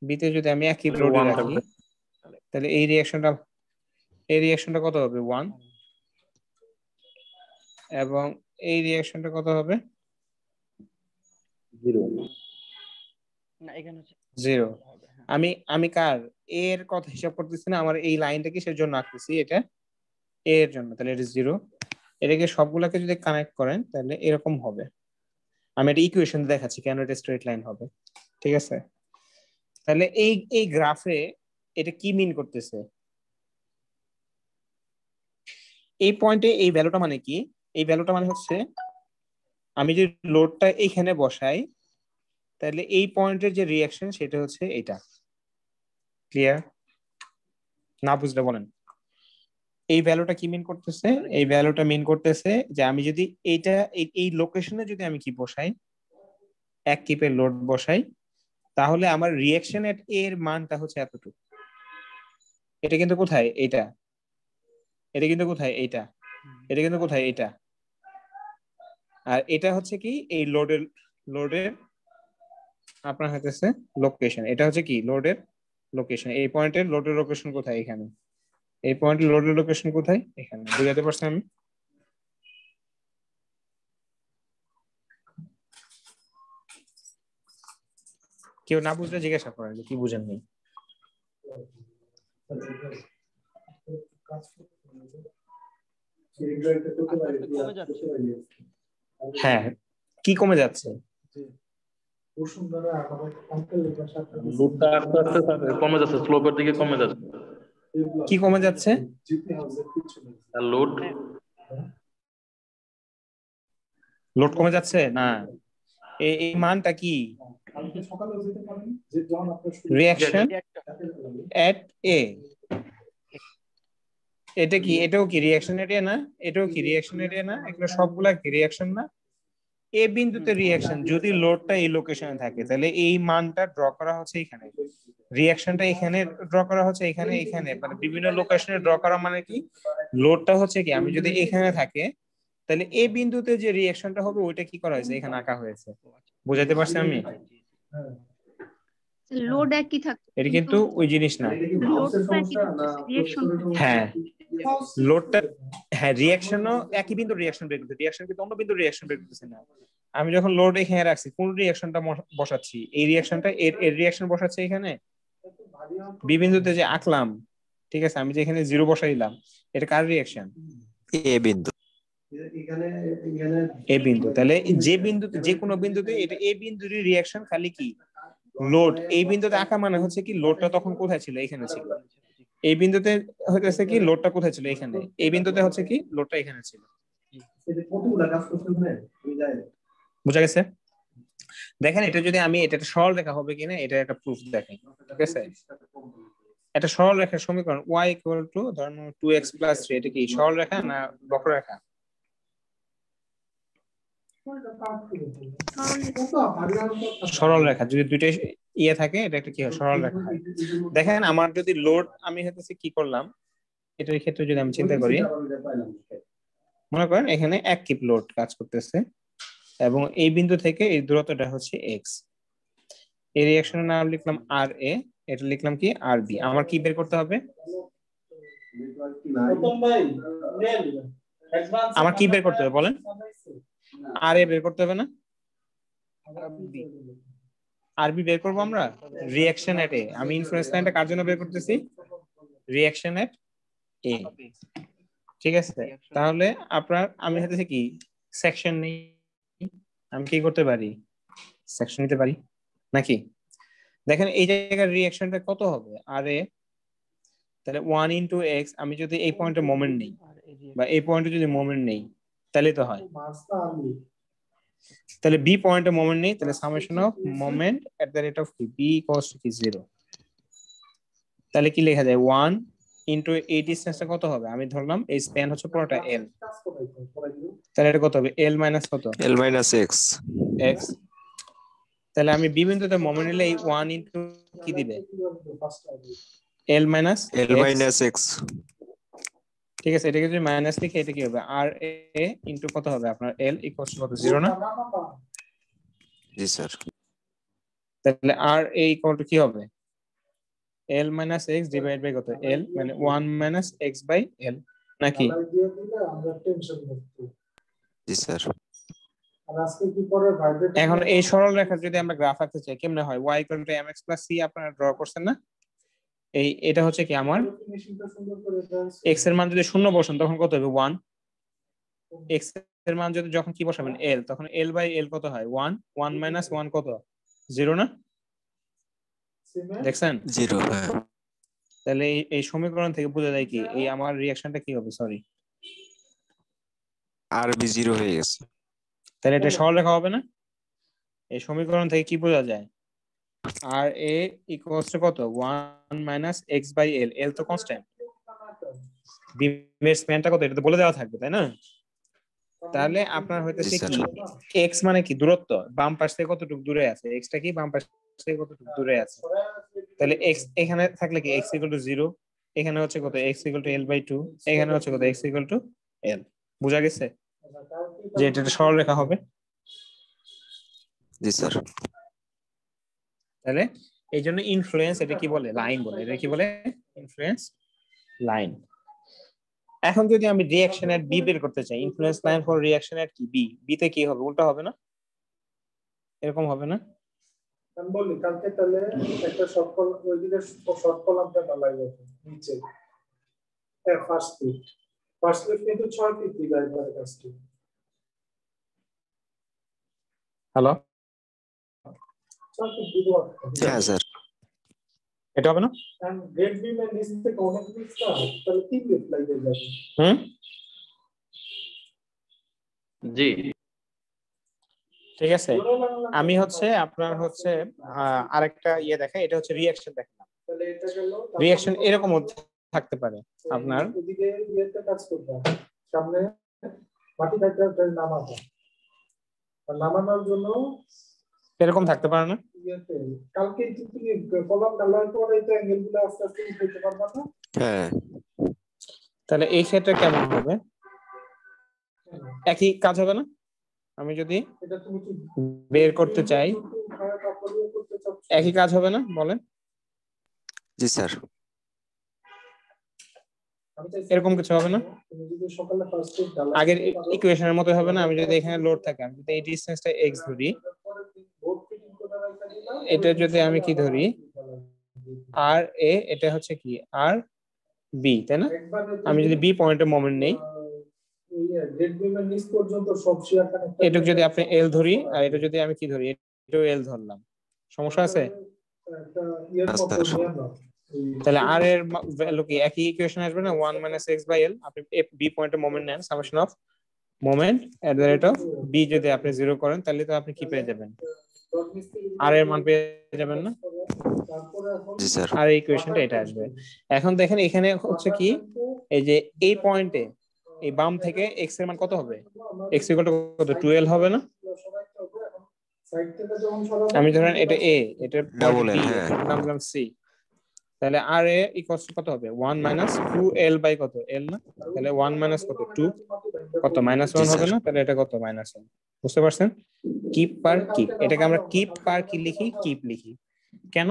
বি তে যদি আমি একই লোডে রাখি তাহলে এই রিঅ্যাকশনটা কত হবে, 1। এবং এই রিঅ্যাকশনটা কত হবে, 0। আমি কার এর কথা হিসাব করতেছি না, আমার এই লাইনটা কিসের জন্য আঁকতেছি, এটা এর জন্য, তাহলে এটা 0। এটাকে সবগুলাকে যদি কানেক্ট করেন তাহলে এরকম হবে। আমি এটা ইকুয়েশন দেখাচ্ছি কেন এটা স্ট্রেট লাইন হবে, ঠিক আছে। তাহলে এই গ্রাফে এটা কি মিন করতেছে, এই পয়েন্টে এই ভ্যালুটা মানে কি, এই ভ্যালুটা মানে হচ্ছে আমি যদি লোডটা এইখানে বসাই তাহলে এই পয়েন্টের যে রিঅ্যাকশন সেটা হচ্ছে এটা। ক্লিয়ার? না বুঝলে বলেন। এই ভ্যালুটা কি মিন করতেছে, এই ভ্যালুটা মিন করতেছে যে আমি যদি এইটা এই লোকেশনে যদি আমি কি বসাই, এক কিপের লোড বসাই, তাহলে আমার রিঅ্যাকশন এট এর মানটা হচ্ছে এতটুকু। এটা কিন্তু কোথায়, এটা, এটা কিন্তু কোথায়, এইটা, এটা কিন্তু কোথায়, এটা। আর এটা হচ্ছে কি এই লোডের আপনার হচ্ছে লোকেশন, এটা হচ্ছে কি লোডের লোকেশন। এই পয়েন্টের লোডের লোকেশন কোথায়, এখানে। এই পয়েন্টের লোডের লোকেশন কোথায়, এখানে। বুঝাতে পারছি আমি? কেউ না বুঝলে জিজ্ঞাসা করেন যে কি বুঝেন নি। হ্যাঁ, কি কমে যাচ্ছে, লোডটা আস্তে আস্তে কমে যাচ্ছে, স্লোপের দিকে কমে যাচ্ছে। কি কমে যাচ্ছে, লোড লোড কমে যাচ্ছে না, এই মানটা কি, রিঅ্যাকশন এট এ। এটা কি, এটাও কি রিঅ্যাকশন এরিয়া না, এটাও কি রিঅ্যাকশন এরিয়া না, এগুলো সবগুলা কি রিঅ্যাকশন না। এ বিন্দুতে রিঅ্যাকশন যদি লোডটা এই লোকেশনে থাকে তাহলে এই মানটা ড্র করা হচ্ছে এখানে। রিঅ্যাকশনটা এখানে ড্র করা হচ্ছে, এখানে এখানে মানে বিভিন্ন লোকেশনে ড্র করা মানে কি লোডটা হচ্ছে কি আমি যদি এখানে থাকে তাহলে এই বিন্দুতে যে রিঅ্যাকশনটা হবে ওইটা কি করা হয়েছে এখানে আঁকা হয়েছে। বুঝাতে পারছি আমি? লোড একই থাকছে এটা কিন্তু ওই জিনিস না। লোডটা একই থাকছে, রিঅ্যাকশন হ্যাঁ লোডটা, হ্যাঁ রিঅ্যাকশনও একই বিন্দু রিঅ্যাকশন বের করতে, রিঅ্যাকশন কিন্তু অন্য বিন্দু রিঅ্যাকশন বের করতেছে না। আমি যখন লোড এখানে রাখছি কোন রিঅ্যাকশনটা বসাচ্ছি, এই রিঅ্যাকশনটা এর রিঅ্যাকশন বসাচ্ছি এখানে বি বিন্দুতে যে আঁকলাম, ঠিক আছে আমি যে এখানে 0 বসাইলাম এটা কার রিঅ্যাকশন? এ বিন্দু। এ বিন্দু। তাহলে যে বিন্দুতে যে কোনো বিন্দুতে এটা এ বিন্দুর রিঅ্যাকশন খালি কি লোড এই বিন্দুতে আঁকা মানে হচ্ছে কি লোডটা তখন কোথায় ছিল? এখানে ছিল। এই বিন্দুতে হইতেছে কি লোডটা কোথায় ছিল? এখানে। এই বিন্দুতে হচ্ছে কি লোডটা এখানে ছিল। বুঝা গেছে? দেখেন এটা যদি আমি এটা একটা সরল রেখা হবে কিনা এটা একটা প্রুফ দেখেন, ঠিক আছে? এটা সরল রেখার সমীকরণ y = ধরেন 2x + 3 এটা কি সরল রেখা না বক্ররেখা? সরল রেখা। যদি দুইটাই ইয়ে থাকে এটা একটা কি হয়? সরল রেখা হয়। দেখেন আমার যদি লোড আমি হচ্ছে কি করলাম এটার ক্ষেত্রে যদি আমি চিন্তা করি, মনে করেন এখানে 1 কিপ লোড কাজ করতেছে এবং এই বিন্দু থেকে এই দূরত্বটা হচ্ছে x। এই রিঅ্যাকশনের নাম লিখলাম RA, এটা লিখলাম কি RB। আমার কি বের করতে হবে? আমার কি বের করতে হবে বলেন? RA বের করতে হবে না? RB বের করব আমরা রিঅ্যাকশন এট A। আমি ইনফ্লুয়েন্স লাইনটা কার জন্য বের করতেছি? রিঅ্যাকশন এট A, ঠিক আছে? তাহলে আপনার আমি হচ্ছে কি সেকশন নেই, আমি কি করতে পারি? সেকশন নিতে পারি নাকি? দেখেন এই জায়গার রিঅ্যাকশনটা কত হবে? RA তাহলে 1 * x। আমি যদি এই পয়েন্টে মোমেন্ট নেই বা এই পয়েন্টে যদি মোমেন্ট নেই তাহলে তো হয়। তাহলে বি পয়েন্টে মোমেন্ট নেই, তাহলে summation of moment at the rate of b = 0। তাহলে কি লেখা যায়? 1 * এই ডিসটেন্সটা কত হবে? আমি ধরলাম এই স্প্যান হচ্ছে পুরোটা l, তাহলে এটা কত হবে? l - কত? l - x। x। তাহলে আমি বি বিন্দুতে মোমেন্ট নিলে এই 1 * কি দিবে? l - x। ঠিক আছে, এটাকে যদি মাইনাস লিখে এটা কি হবে? আর এ ইনটু কত হবে আপনার? l = কত? 0 না? জি স্যার। তাহলে আর এ = কি হবে? l - x ডিভাইড বাই কত? l মানে 1 - x/l নাকি? জি স্যার। এখন এই সরল রেখার যদি আমরা গ্রাফ আঁকতে চাই কেমনে হয়? y = mx + c আপনারা ড্র করছেন না? এই এটা হচ্ছে কি আমার x এর মান যদি 0 বসান তখন কত হবে? 1। x এর মান যদি যখন কি বসাবেন l, তখন l/l কত হয়? 1 1 - 1 কত? 0 না? দেখছেন? 0। হ্যাঁ। তাহলে এই সমীকরণ থেকে বোঝা যায় কি এই আমার রিঅ্যাকশনটা কি হবে? সরি, RB 0 হয়ে গেছে। তাহলে এটা সরল রেখা হবে না? এই সমীকরণ থেকে কি বোঝা যায়? RA = কত? 1 - x/l। l তো কনস্ট্যান্ট, বিমের স্প্যানটা কত এটা তো বলে দেওয়া থাকবে তাই না? তাহলে আপনার হইতেছে কি x মানে কি দূরত্ব, বাম পাশ থেকে কতটুকু দূরে আছে, x টা কি বাম পাশ থেকে কতটুকু দূরে আছে। তাহলে x এখানে থাকলে কি x = 0, এখানে হচ্ছে কত? x = l/2, এখানে হচ্ছে কত? x = l। বুঝা গেছে যে এটা একটা সরল রেখা হবে? জি স্যার। তাহলে এই জন্য ইনফ্লুয়েন্স এটা কি বলে? লাইন বলে। এটা কি বলে? Influence line. এখন যদি আমি রিঅ্যাকশন এট বি বের করতে চাই, ইনফ্লুয়েন্স লাইন ফর রিঅ্যাকশন এট কি বি, বি তে কি হবে? উল্টা হবে না? এরকম হবে না? আমি বলি কালকে তাহলে একটা সকল ওইদিকে শর্ট কলামটা ঢালাই যাবে নিচে ফার্স্ট লিফট কিন্তু 6 ফিট দিবে একবারে কাজটি। হ্যালো, 6 ফিট দিব। হ্যাঁ স্যার। এটা হবে না? এন্ড গ্রেড বি এর নিচ থেকে অনেক নিচটা তাহলে 3 লিফট লাগে যাবে। জি ঠিক আছে। আমি হচ্ছে আপনার হচ্ছে আরেকটা ইয়ে দেখাই, এটা হচ্ছে রিঅ্যাকশন দেখালাম। তাহলে এটা গেল রিঅ্যাকশন এরকম থাকতে পারে আপনার ওদিকে ইয়েতে কাজ করবে সামনে মাটি কাটার নামাটা আর নামানোর জন্য এরকম থাকতে পারে না? ইয়েতে কালকে তুমি কলাম ঢালার পরে তো অ্যাঙ্গেলগুলো আস্তে আস্তে উঠাইতে পারবা না? হ্যাঁ তাহলে এই ক্ষেত্রে কেমন হবে? একই কাজ হবে না? আমি যদি এটা তুমি কি বের করতে চাই উঠায় তারপরে করতে চাচ্ছ? একই কাজ হবে না বলেন? জি স্যার। আমি চাইছি এরকম কিছু হবে না? তুমি যদি সকালে ফার্স্ট স্টেপ ঢালাই আগের ইকুয়েশনের মতো হবে না? আমি যদি এখানে লোড থাকে, আমি যদি এই ডিসটেন্সটা x ধরি, এটা যদি আমি কি ধরি আর এ, এটা হচ্ছে কি আর বি, তাই না? আমি যদি বি পয়েন্টে মোমেন্ট নেই, এটুক যদি আপনি এল ধরি আর এটা যদি আমি কি ধরি, এটাও এল ধরলাম, সমস্যা আছে? তাহলে আর এর ভ্যালু কি একই ইকুয়েশন আসবে না? 1 - x/l। আপনি বি পয়েন্টে মোমেন্ট নেন, summation of moment at the rate of B যদি আপনি 0 করেন, তাহলে তো আপনি কি পেয়ে যাবেন? আর এর মান পেয়ে যাবেন না? জি স্যার। আর এই ইকুয়েশনটা এটা আসবে। এখন দেখেন এখানে হচ্ছে কি, এই যে এই পয়েন্টে এই বাম থেকে x এর মান কত হবে? x = কত? 2l হবে না? আমি ধরেন এটা a, এটা Double L, b, হ্যাঁ। এটার নাম দিলাম c। তাহলে আর এ ইকুয়ালস কত হবে? 1 - 2l বাই কত? l না? তাহলে 1 - কত? 2 কত? -1 হবে না? তাহলে এটা কত? -1। বুঝতে পারছেন? কিপ পার কিপ, এটাকে আমরা কিপ পার কি লিখি? কিপ লিখি। কেন?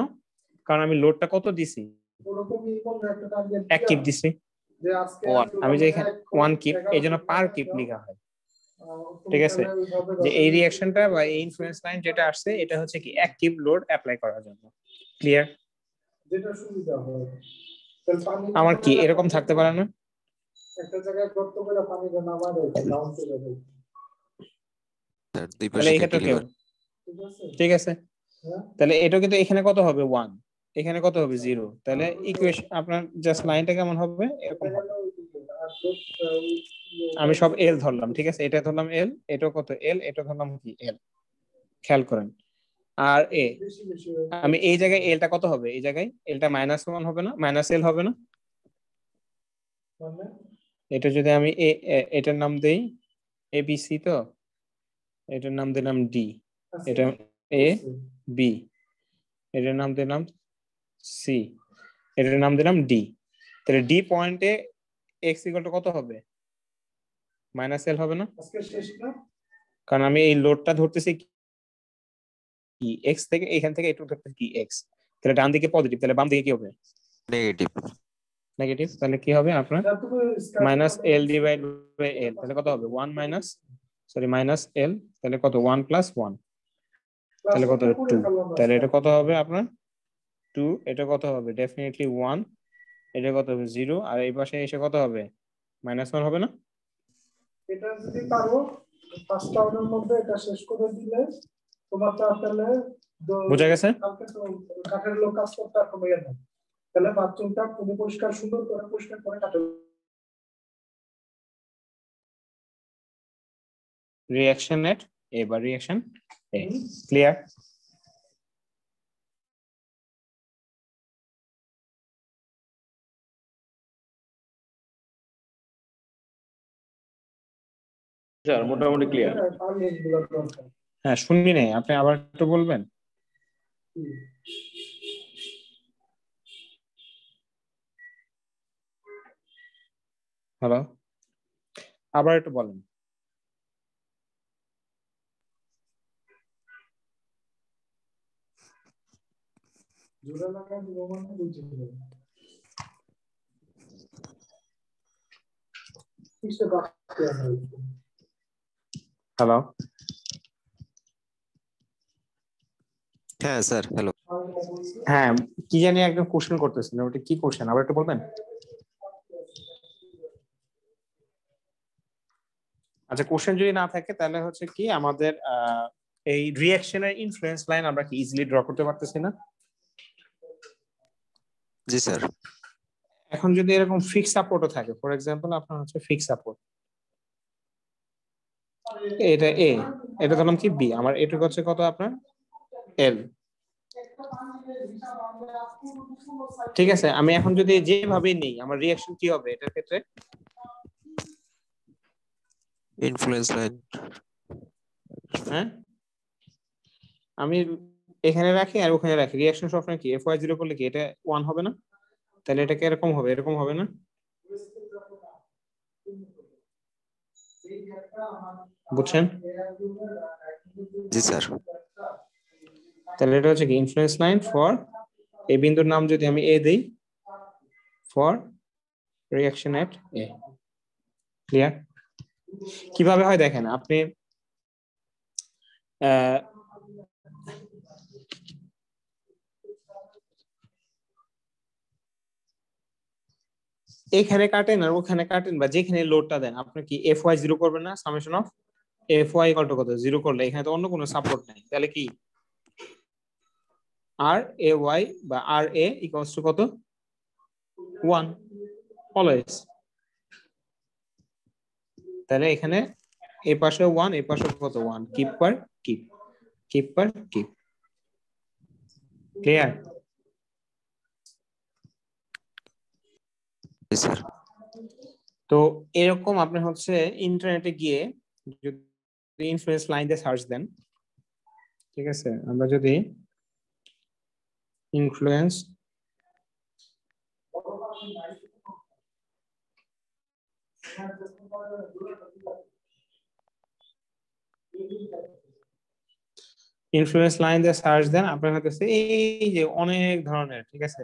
কারণ আমি লোডটা কত দিছি? এক কিপ দিছি। আমি যে এখানে 1 কিপ, এই জন্য পার কিপ লেখা হয়। ঠিক আছে? যে এই রিঅ্যাকশনটা বা এই ইনফ্লুয়েন্স লাইন যেটা আসছে, এটা হচ্ছে কি এক কিপ লোড অ্যাপ্লাই করার জন্য। ক্লিয়ার? যেটা সুবিধা হয়। আমার কি এরকম থাকতে পারে না? একটা জায়গায় গর্ত করে পানিটা নামায় দেয়, ডাউন চলে যায়। স্যার দুই তাহলে পাশে এই ক্ষেত্রে ক্যান্টিলিভার। ঠিক আছে। তাহলে এটা কিন্তু এখানে কত হবে? 1, এখানে কত হবে? 0। তাহলে ইকুয়েশন আপনার জাস্ট লাইনটা কেমন হবে? এরকম হবে। আমি সব এল ধরলাম, ঠিক আছে? এটা ধরলাম এল, এটা কত? এল, এটা ধরলাম কি? এল। খেয়াল করেন। আর এ, আমি এই জায়গায় এলটা কত হবে? এই জায়গায় এলটা -1 হবে না? -l হবে না? এটা যদি আমি এটার নাম দেই এ বি সি, তো এটার নাম দিলাম ডি, এটা এ বি, এটার নাম দিলাম সি, এটার নাম দিলাম ডি। তাহলে ডি পয়েন্টে এক্স ইকুয়াল টু কত হবে? -l হবে না? কারণ আমি এই লোডটা ধরতেছি কি এক্স থেকে, এখান থেকে একটু ধরতেছি কি এক্স। তাহলে ডান দিকে পজিটিভ, তাহলে বাম দিকে কি হবে? নেগেটিভ। নেগেটিভ। তাহলে কি হবে আপনার? -l ডিভাইড বাই l, তাহলে কত হবে? 1 - -l, তাহলে কত? 1 + 1, তাহলে কত? 2। তাহলে এটা কত হবে আপনার? 2। এটা কত হবে? ডেফিনেটলি 1। এটা কত হবে? 0। আর এই পাশে এসে কত হবে? -1 হবে না? এটা যদি পারো 5 রাউন্ডের মধ্যে এটা শেষ করে দিলে তোমার তাহলে বুঝা গেছে? কালকে তো কাঠের লোক কাজ করতে আর কমে যাবে। তাহলে বাথরুমটা তুমি পরিষ্কার সুন্দর করে পরিষ্কার করে কাঠের রিঅ্যাকশন এট এ বা রিঅ্যাকশন এ। ক্লিয়ার? স্যার মোটামুটি ক্লিয়ার। হ্যাঁ, শুনি নাই, আপনি আবার একটু বলবেন? হ্যালো, আবার একটু বলেন। জোড়া লাগা দিব মানে বুঝে যাবে। কিসে বাকি আছে? হ্যালো, হ্যাঁ স্যার, হ্যালো। হ্যাঁ, কি জানি একদম কোশ্চেন করতেছিলেন, ওটা কি কোশ্চেন আবার একটু বলবেন? আচ্ছা, কোশ্চেন যদি না থাকে তাহলে হচ্ছে কি আমাদের এই রিঅ্যাকশনের ইনফ্লুয়েন্স লাইন আমরা কি ইজিলি ড্র করতে পারতেছি না? জি স্যার। এখন যদি এরকম ফিক্স সাপোর্টও থাকে, ফর এক্সাম্পল আপনার হচ্ছে ফিক্স সাপোর্ট, এটা এ, এটা ধরলাম কি বি, আমার এটুকু হচ্ছে কত আপনার? এল। ঠিক আছে, আমি এখন যদি যেভাবে নেই, আমার রিঅ্যাকশন কি হবে এটার ক্ষেত্রে? Influence line. হ্যাঁ, আমি এখানে রাখি আর ওখানে রাখি, রিঅ্যাকশন সবসময় কি FY 0 করলে কি এটা 1 হবে না? তাহলে এটাকে এরকম হবে, এরকম হবে না? বুঝছেন? জি স্যার। তাহলে এটা হচ্ছে কি ইনফ্লুয়েন্স লাইন ফর এই বিন্দুর নাম যদি আমি A দেই, for reaction at A। Clear? কিভাবে হয় দেখেন, আপনি এখানে কাটেন আর ওখানে কাটেন বা যেখানে লোডটা দেন, আপনি কি FY 0 করবেন না? Summation of FY equal to কত? 0 করলে এখানে তো অন্য কোনো সাপোর্ট নাই, তাহলে কি RAY বা RA ইকুয়ালস টু কত? 1 অলওয়েজ। তাহলে এখানে এই পাশে 1, এই পাশে কত? 1। কিপ পার কিপ, কিপ পার কিপ। ক্লিয়ার? জি স্যার। তো এরকম আপনি হচ্ছে ইন্টারনেটে গিয়ে যদি ইনফ্লুয়েন্স লাইন দিয়ে সার্চ দেন, ঠিক আছে, আমরা যদি ইনফ্লুয়েন্স ইনফ্লুয়েন্স লাইন দিয়ে সার্চ দেন, আপনার কাছে এই যে অনেক ধরনের, ঠিক আছে,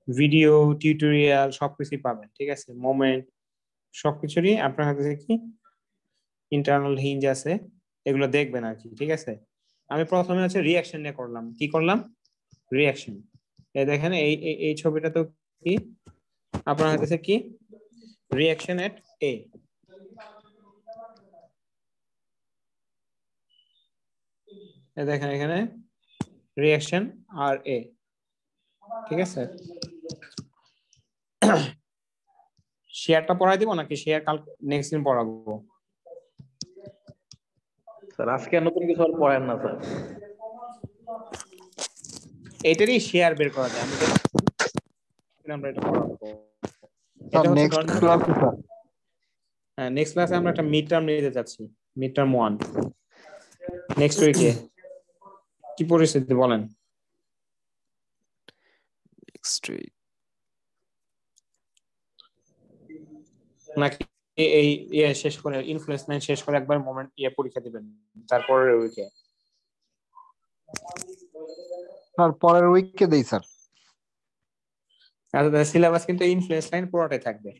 ভিডিও টিউটোরিয়াল সবকিছুই পাবেন, ঠিক আছে, মোমেন্ট সবকিছুরই আপনার কাছে কি ইন্টারনাল হিঞ্জ আছে, এগুলো দেখবেন আর কি, ঠিক আছে। আমি প্রথমে হচ্ছে রিঅ্যাকশন নিয়ে করলাম। কি করলাম? রিঅ্যাকশন। এই দেখেন এই ছবিটা তো কি আপনার কাছে কি রিঅ্যাকশন এট A। এই দেখেন এখানে রিঅ্যাকশন আর A, ঠিক আছে। শেয়ারটা পড়াই দিব নাকি শেয়ার কাল নেক্সট দিন পড়াবো? স্যার আজকে নতুন কিছু আর পড়েন না স্যার। এটারই শেয়ার বের করা যায়, আমরা এটা পড়াবো। স্যার এটা হচ্ছে নেক্সট ক্লাসে স্যার। হ্যাঁ, নেক্সট ক্লাসে আমরা একটা মিড টার্ম নিতে যাচ্ছি, মিড টার্ম 1 নেক্সট উইকে। কি পরিস্থিতি বলেন? নেক্সট উইক নাকি এই শেষ করে ইনফ্লুয়েন্স লাইন শেষ করে একবার মোমেন্ট পরীক্ষা দিবেন তারপরের উইকে? স্যার পরের উইকে দেই স্যার। আচ্ছা, সিলেবাস কিন্তু ইনফ্লুয়েন্স লাইন পুরোটাই থাকবে,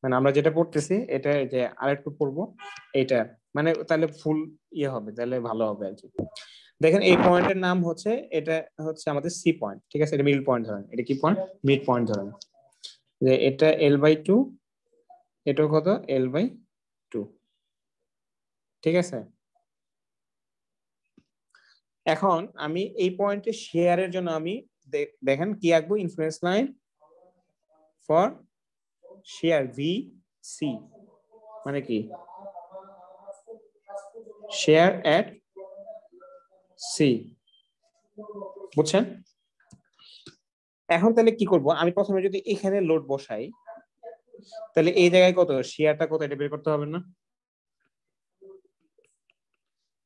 মানে আমরা যেটা পড়তেছি এটা যে আরেকটু পড়বো এটা, মানে তাহলে ফুল হবে, তাহলে ভালো হবে আর কি। দেখেন এই পয়েন্টের নাম হচ্ছে, এটা হচ্ছে আমাদের সি পয়েন্ট, ঠিক আছে, এটা মিডল পয়েন্ট ধরেন, এটা কি পয়েন্ট? মিড পয়েন্ট ধরেন, যে এটা L/2, এটাও কত? L/2, ঠিক আছে। এখন আমি এই পয়েন্টে শেয়ারের জন্য আমি দেখেন কি আঁকবো, influence line for share VC, মানে কি শেয়ার এট C, বুঝছেন? এখন তাহলে কি করব, আমি প্রথমে যদি এখানে লোড বসাই, তাহলে এই জায়গায় কত শেয়ারটা কত এটা বের করতে হবে না?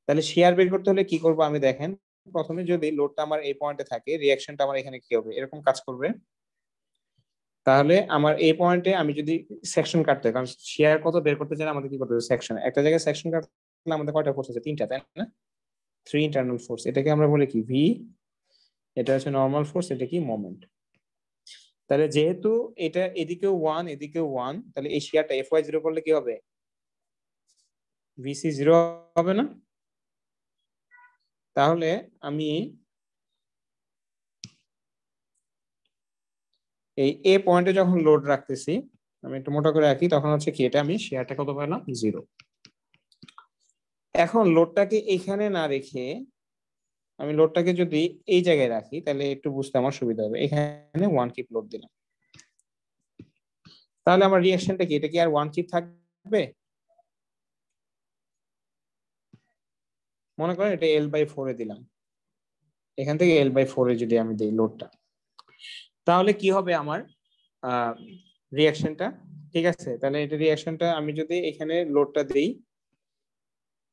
তাহলে শেয়ার বের করতে হলে কি করব আমি, দেখেন প্রথমে যদি লোডটা আমার এই পয়েন্টে থাকে, রিঅ্যাকশনটা আমার এখানে কি হবে, এরকম কাজ করবে। তাহলে আমার এই পয়েন্টে আমি যদি সেকশন কাটতে, কারণ শেয়ার কত বের করতে চাই আমাদের কি করতে হবে, সেকশন। একটা জায়গায় সেকশন কাটলে আমাদের কয়টা ফোর্স আছে? 3টা, তাই না? 3 ইন্টারনাল ফোর্স। এটাকে আমরা বলি কি ভি, এটা হচ্ছে নরমাল ফোর্স, এটা কি মোমেন্ট। তাহলে যেহেতু এটা এদিকেও 1 এদিকেও 1, তাহলে এই শেয়ারটা FY 0 করলে কি হবে? VC 0 হবে না? তাহলে আমি এই A পয়েন্টে যখন লোড রাখতেছি, আমি একটু মোটা করে রাখি, তখন হচ্ছে কি এটা আমি শেয়ারটা কত পেলাম? 0। এখন লোডটাকে এখানে না রেখে আমি লোডটাকে যদি এই জায়গায় রাখি, তাহলে একটু বুঝতে আমার সুবিধা হবে। এখানে 1 কিপ লোড দিলাম, তাহলে আমার রিঅ্যাকশনটা কি, এটা কি আর 1 কিপ থাকবে? মনে করেন এটা L/4 এ দিলাম, এখান থেকে L/4 এ যদি আমি দেই লোডটা, তাহলে কি হবে আমার রিঅ্যাকশনটা, ঠিক আছে। তাহলে এটা রিঅ্যাকশনটা আমি যদি এখানে লোডটা দেই,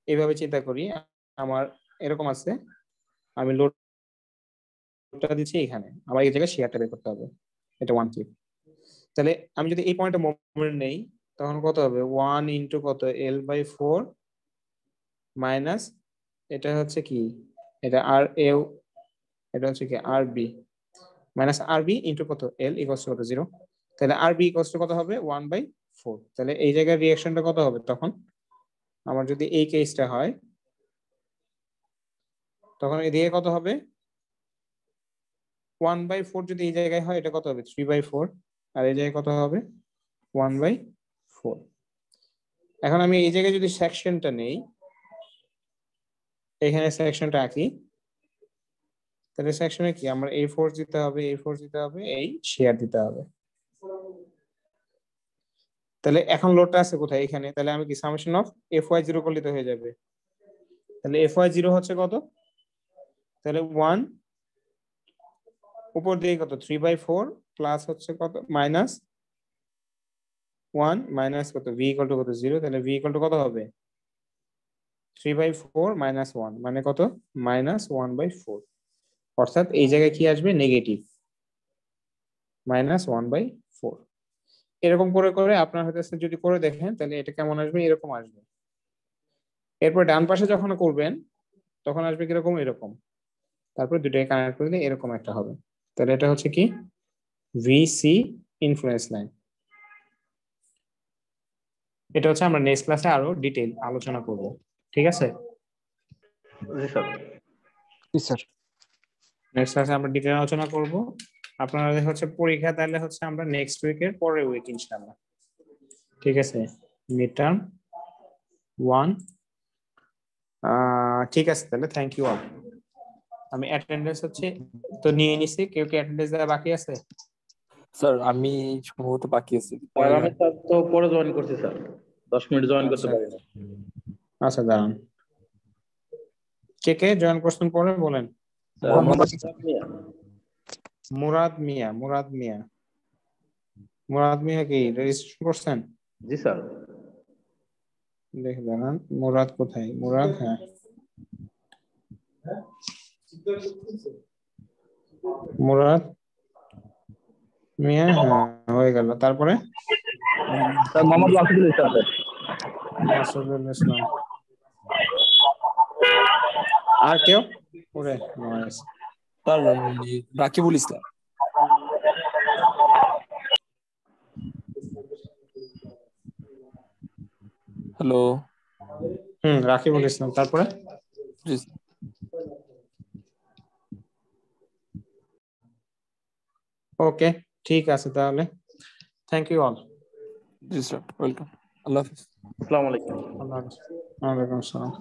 এইভাবে চিন্তা করি, আমার এরকম আছে, আমি লোড লোডটা দিচ্ছি এখানে, আমার এই জায়গায় শেয়ারটা বের করতে হবে, এটা 1 কিউব। তাহলে আমি যদি এই পয়েন্টে মোমেন্ট নেই তখন কত হবে 1 ইনটু কত L/4 মাইনাস এটা হচ্ছে কি এটা RA, এটা হচ্ছে কি RB মাইনাস RB ইনটু কত L ইকুয়ালস টু কত 0। তাহলে RB ইকুয়ালস টু কত হবে 1/4। তাহলে এই জায়গায় রিঅ্যাকশনটা কত হবে তখন, আমার যদি এই কেসটা হয় তখন এদিকে কত হবে 1/4, যদি এই জায়গায় হয় এটা কত হবে 3/4, আর এই জায়গায় কত হবে 1/4। এখন আমি এই জায়গায় যদি সেকশনটা নেই, এখানে সেকশনটা আঁকি, তাহলে সেকশনে কি আমরা এই ফোর্স দিতে হবে, এই ফোর্স দিতে হবে, এই শেয়ার দিতে হবে। তাহলে এখন লোডটা আছে কোথায় এখানে, তাহলে আমি কি সামেশন অফ Fy0 করলে তো হয়ে যাবে। তাহলে Fy0 হচ্ছে কত, তাহলে 1 উপর দিয়ে কত 3/4 প্লাস হচ্ছে কত মাইনাস 1 মাইনাস কত v ইকুয়াল টু কত 0। তাহলে v ইকুয়াল টু কত হবে 3/4 মাইনাস 1 মানে কত মাইনাস 1/4। অর্থাৎ এই জায়গায় কি আসবে নেগেটিভ মাইনাস 1/4। এরকম করে করে আপনার হচ্ছে যদি করে দেখেন তাহলে এটা কেমন আসবে, এরকম আসবে। এরপর ডান পাশে যখন করবেন তখন আসবে কিরকম এরকম, তারপর দুটাকে কানেক্ট করে দিলে এরকম একটা হবে। তাহলে এটা হচ্ছে কি VC ইনফ্লুয়েন্স লাইন। এটা হচ্ছে আমরা নেক্সট ক্লাসে আরো ডিটেইল আলোচনা করব, ঠিক আছে? জি স্যার। জি স্যার। নেক্সট ক্লাসে আমরা ডিটেইল আলোচনা করব। আপনাদের হচ্ছে পরীক্ষা তাহলে হচ্ছে আমরা নেক্সট উইকের পরের উইক ইনশাআল্লাহ, ঠিক আছে? মিড টার্ম 1 ঠিক আছে। তাহলে থ্যাংক ইউ অল। আমি অ্যাটেন্ডেন্স হচ্ছে তো নিয়ে নিছি, কেউ কি অ্যাটেন্ডেন্স দেওয়া বাকি আছে? স্যার আমি সম্ভবত বাকি আছি। স্যার আমি স্যার তো পরে জয়েন করছি স্যার, 10 মিনিট জয়েন করতে আচ্ছা পারি না। আচ্ছা দাঁড়ান, কে কে জয়েন করছেন পরে বলেন। স্যার মোহাম্মদ মুরাদ মিয়া, মুরাদ মিয়া, মুরাদ মিয়া কি রেজিস্ট্রেশন করছেন? জি স্যার। দেখে দাঁড়ান মুরাদ কোথায়, মুরাদ হ্যাঁ মুরাদ মিয়া হ্যাঁ হয়ে গেল। তারপরে স্যার মোহাম্মদ রাশিদুল ইসলাম স্যার। মাসুদুল ইসলাম, আর কেউ? ওরে nice. Sir Rakibul Islam. Hello. Rakibul Islam. তারপরে জি ওকে ঠিক আছে তাহলে, থ্যাংক ইউ অল। জি স্যার, ওয়েলকাম। আল্লাহ হাফিজ। আসসালামু আলাইকুম। আল্লাহ হাফেজ। ওয়ালাইকুম আসসালাম।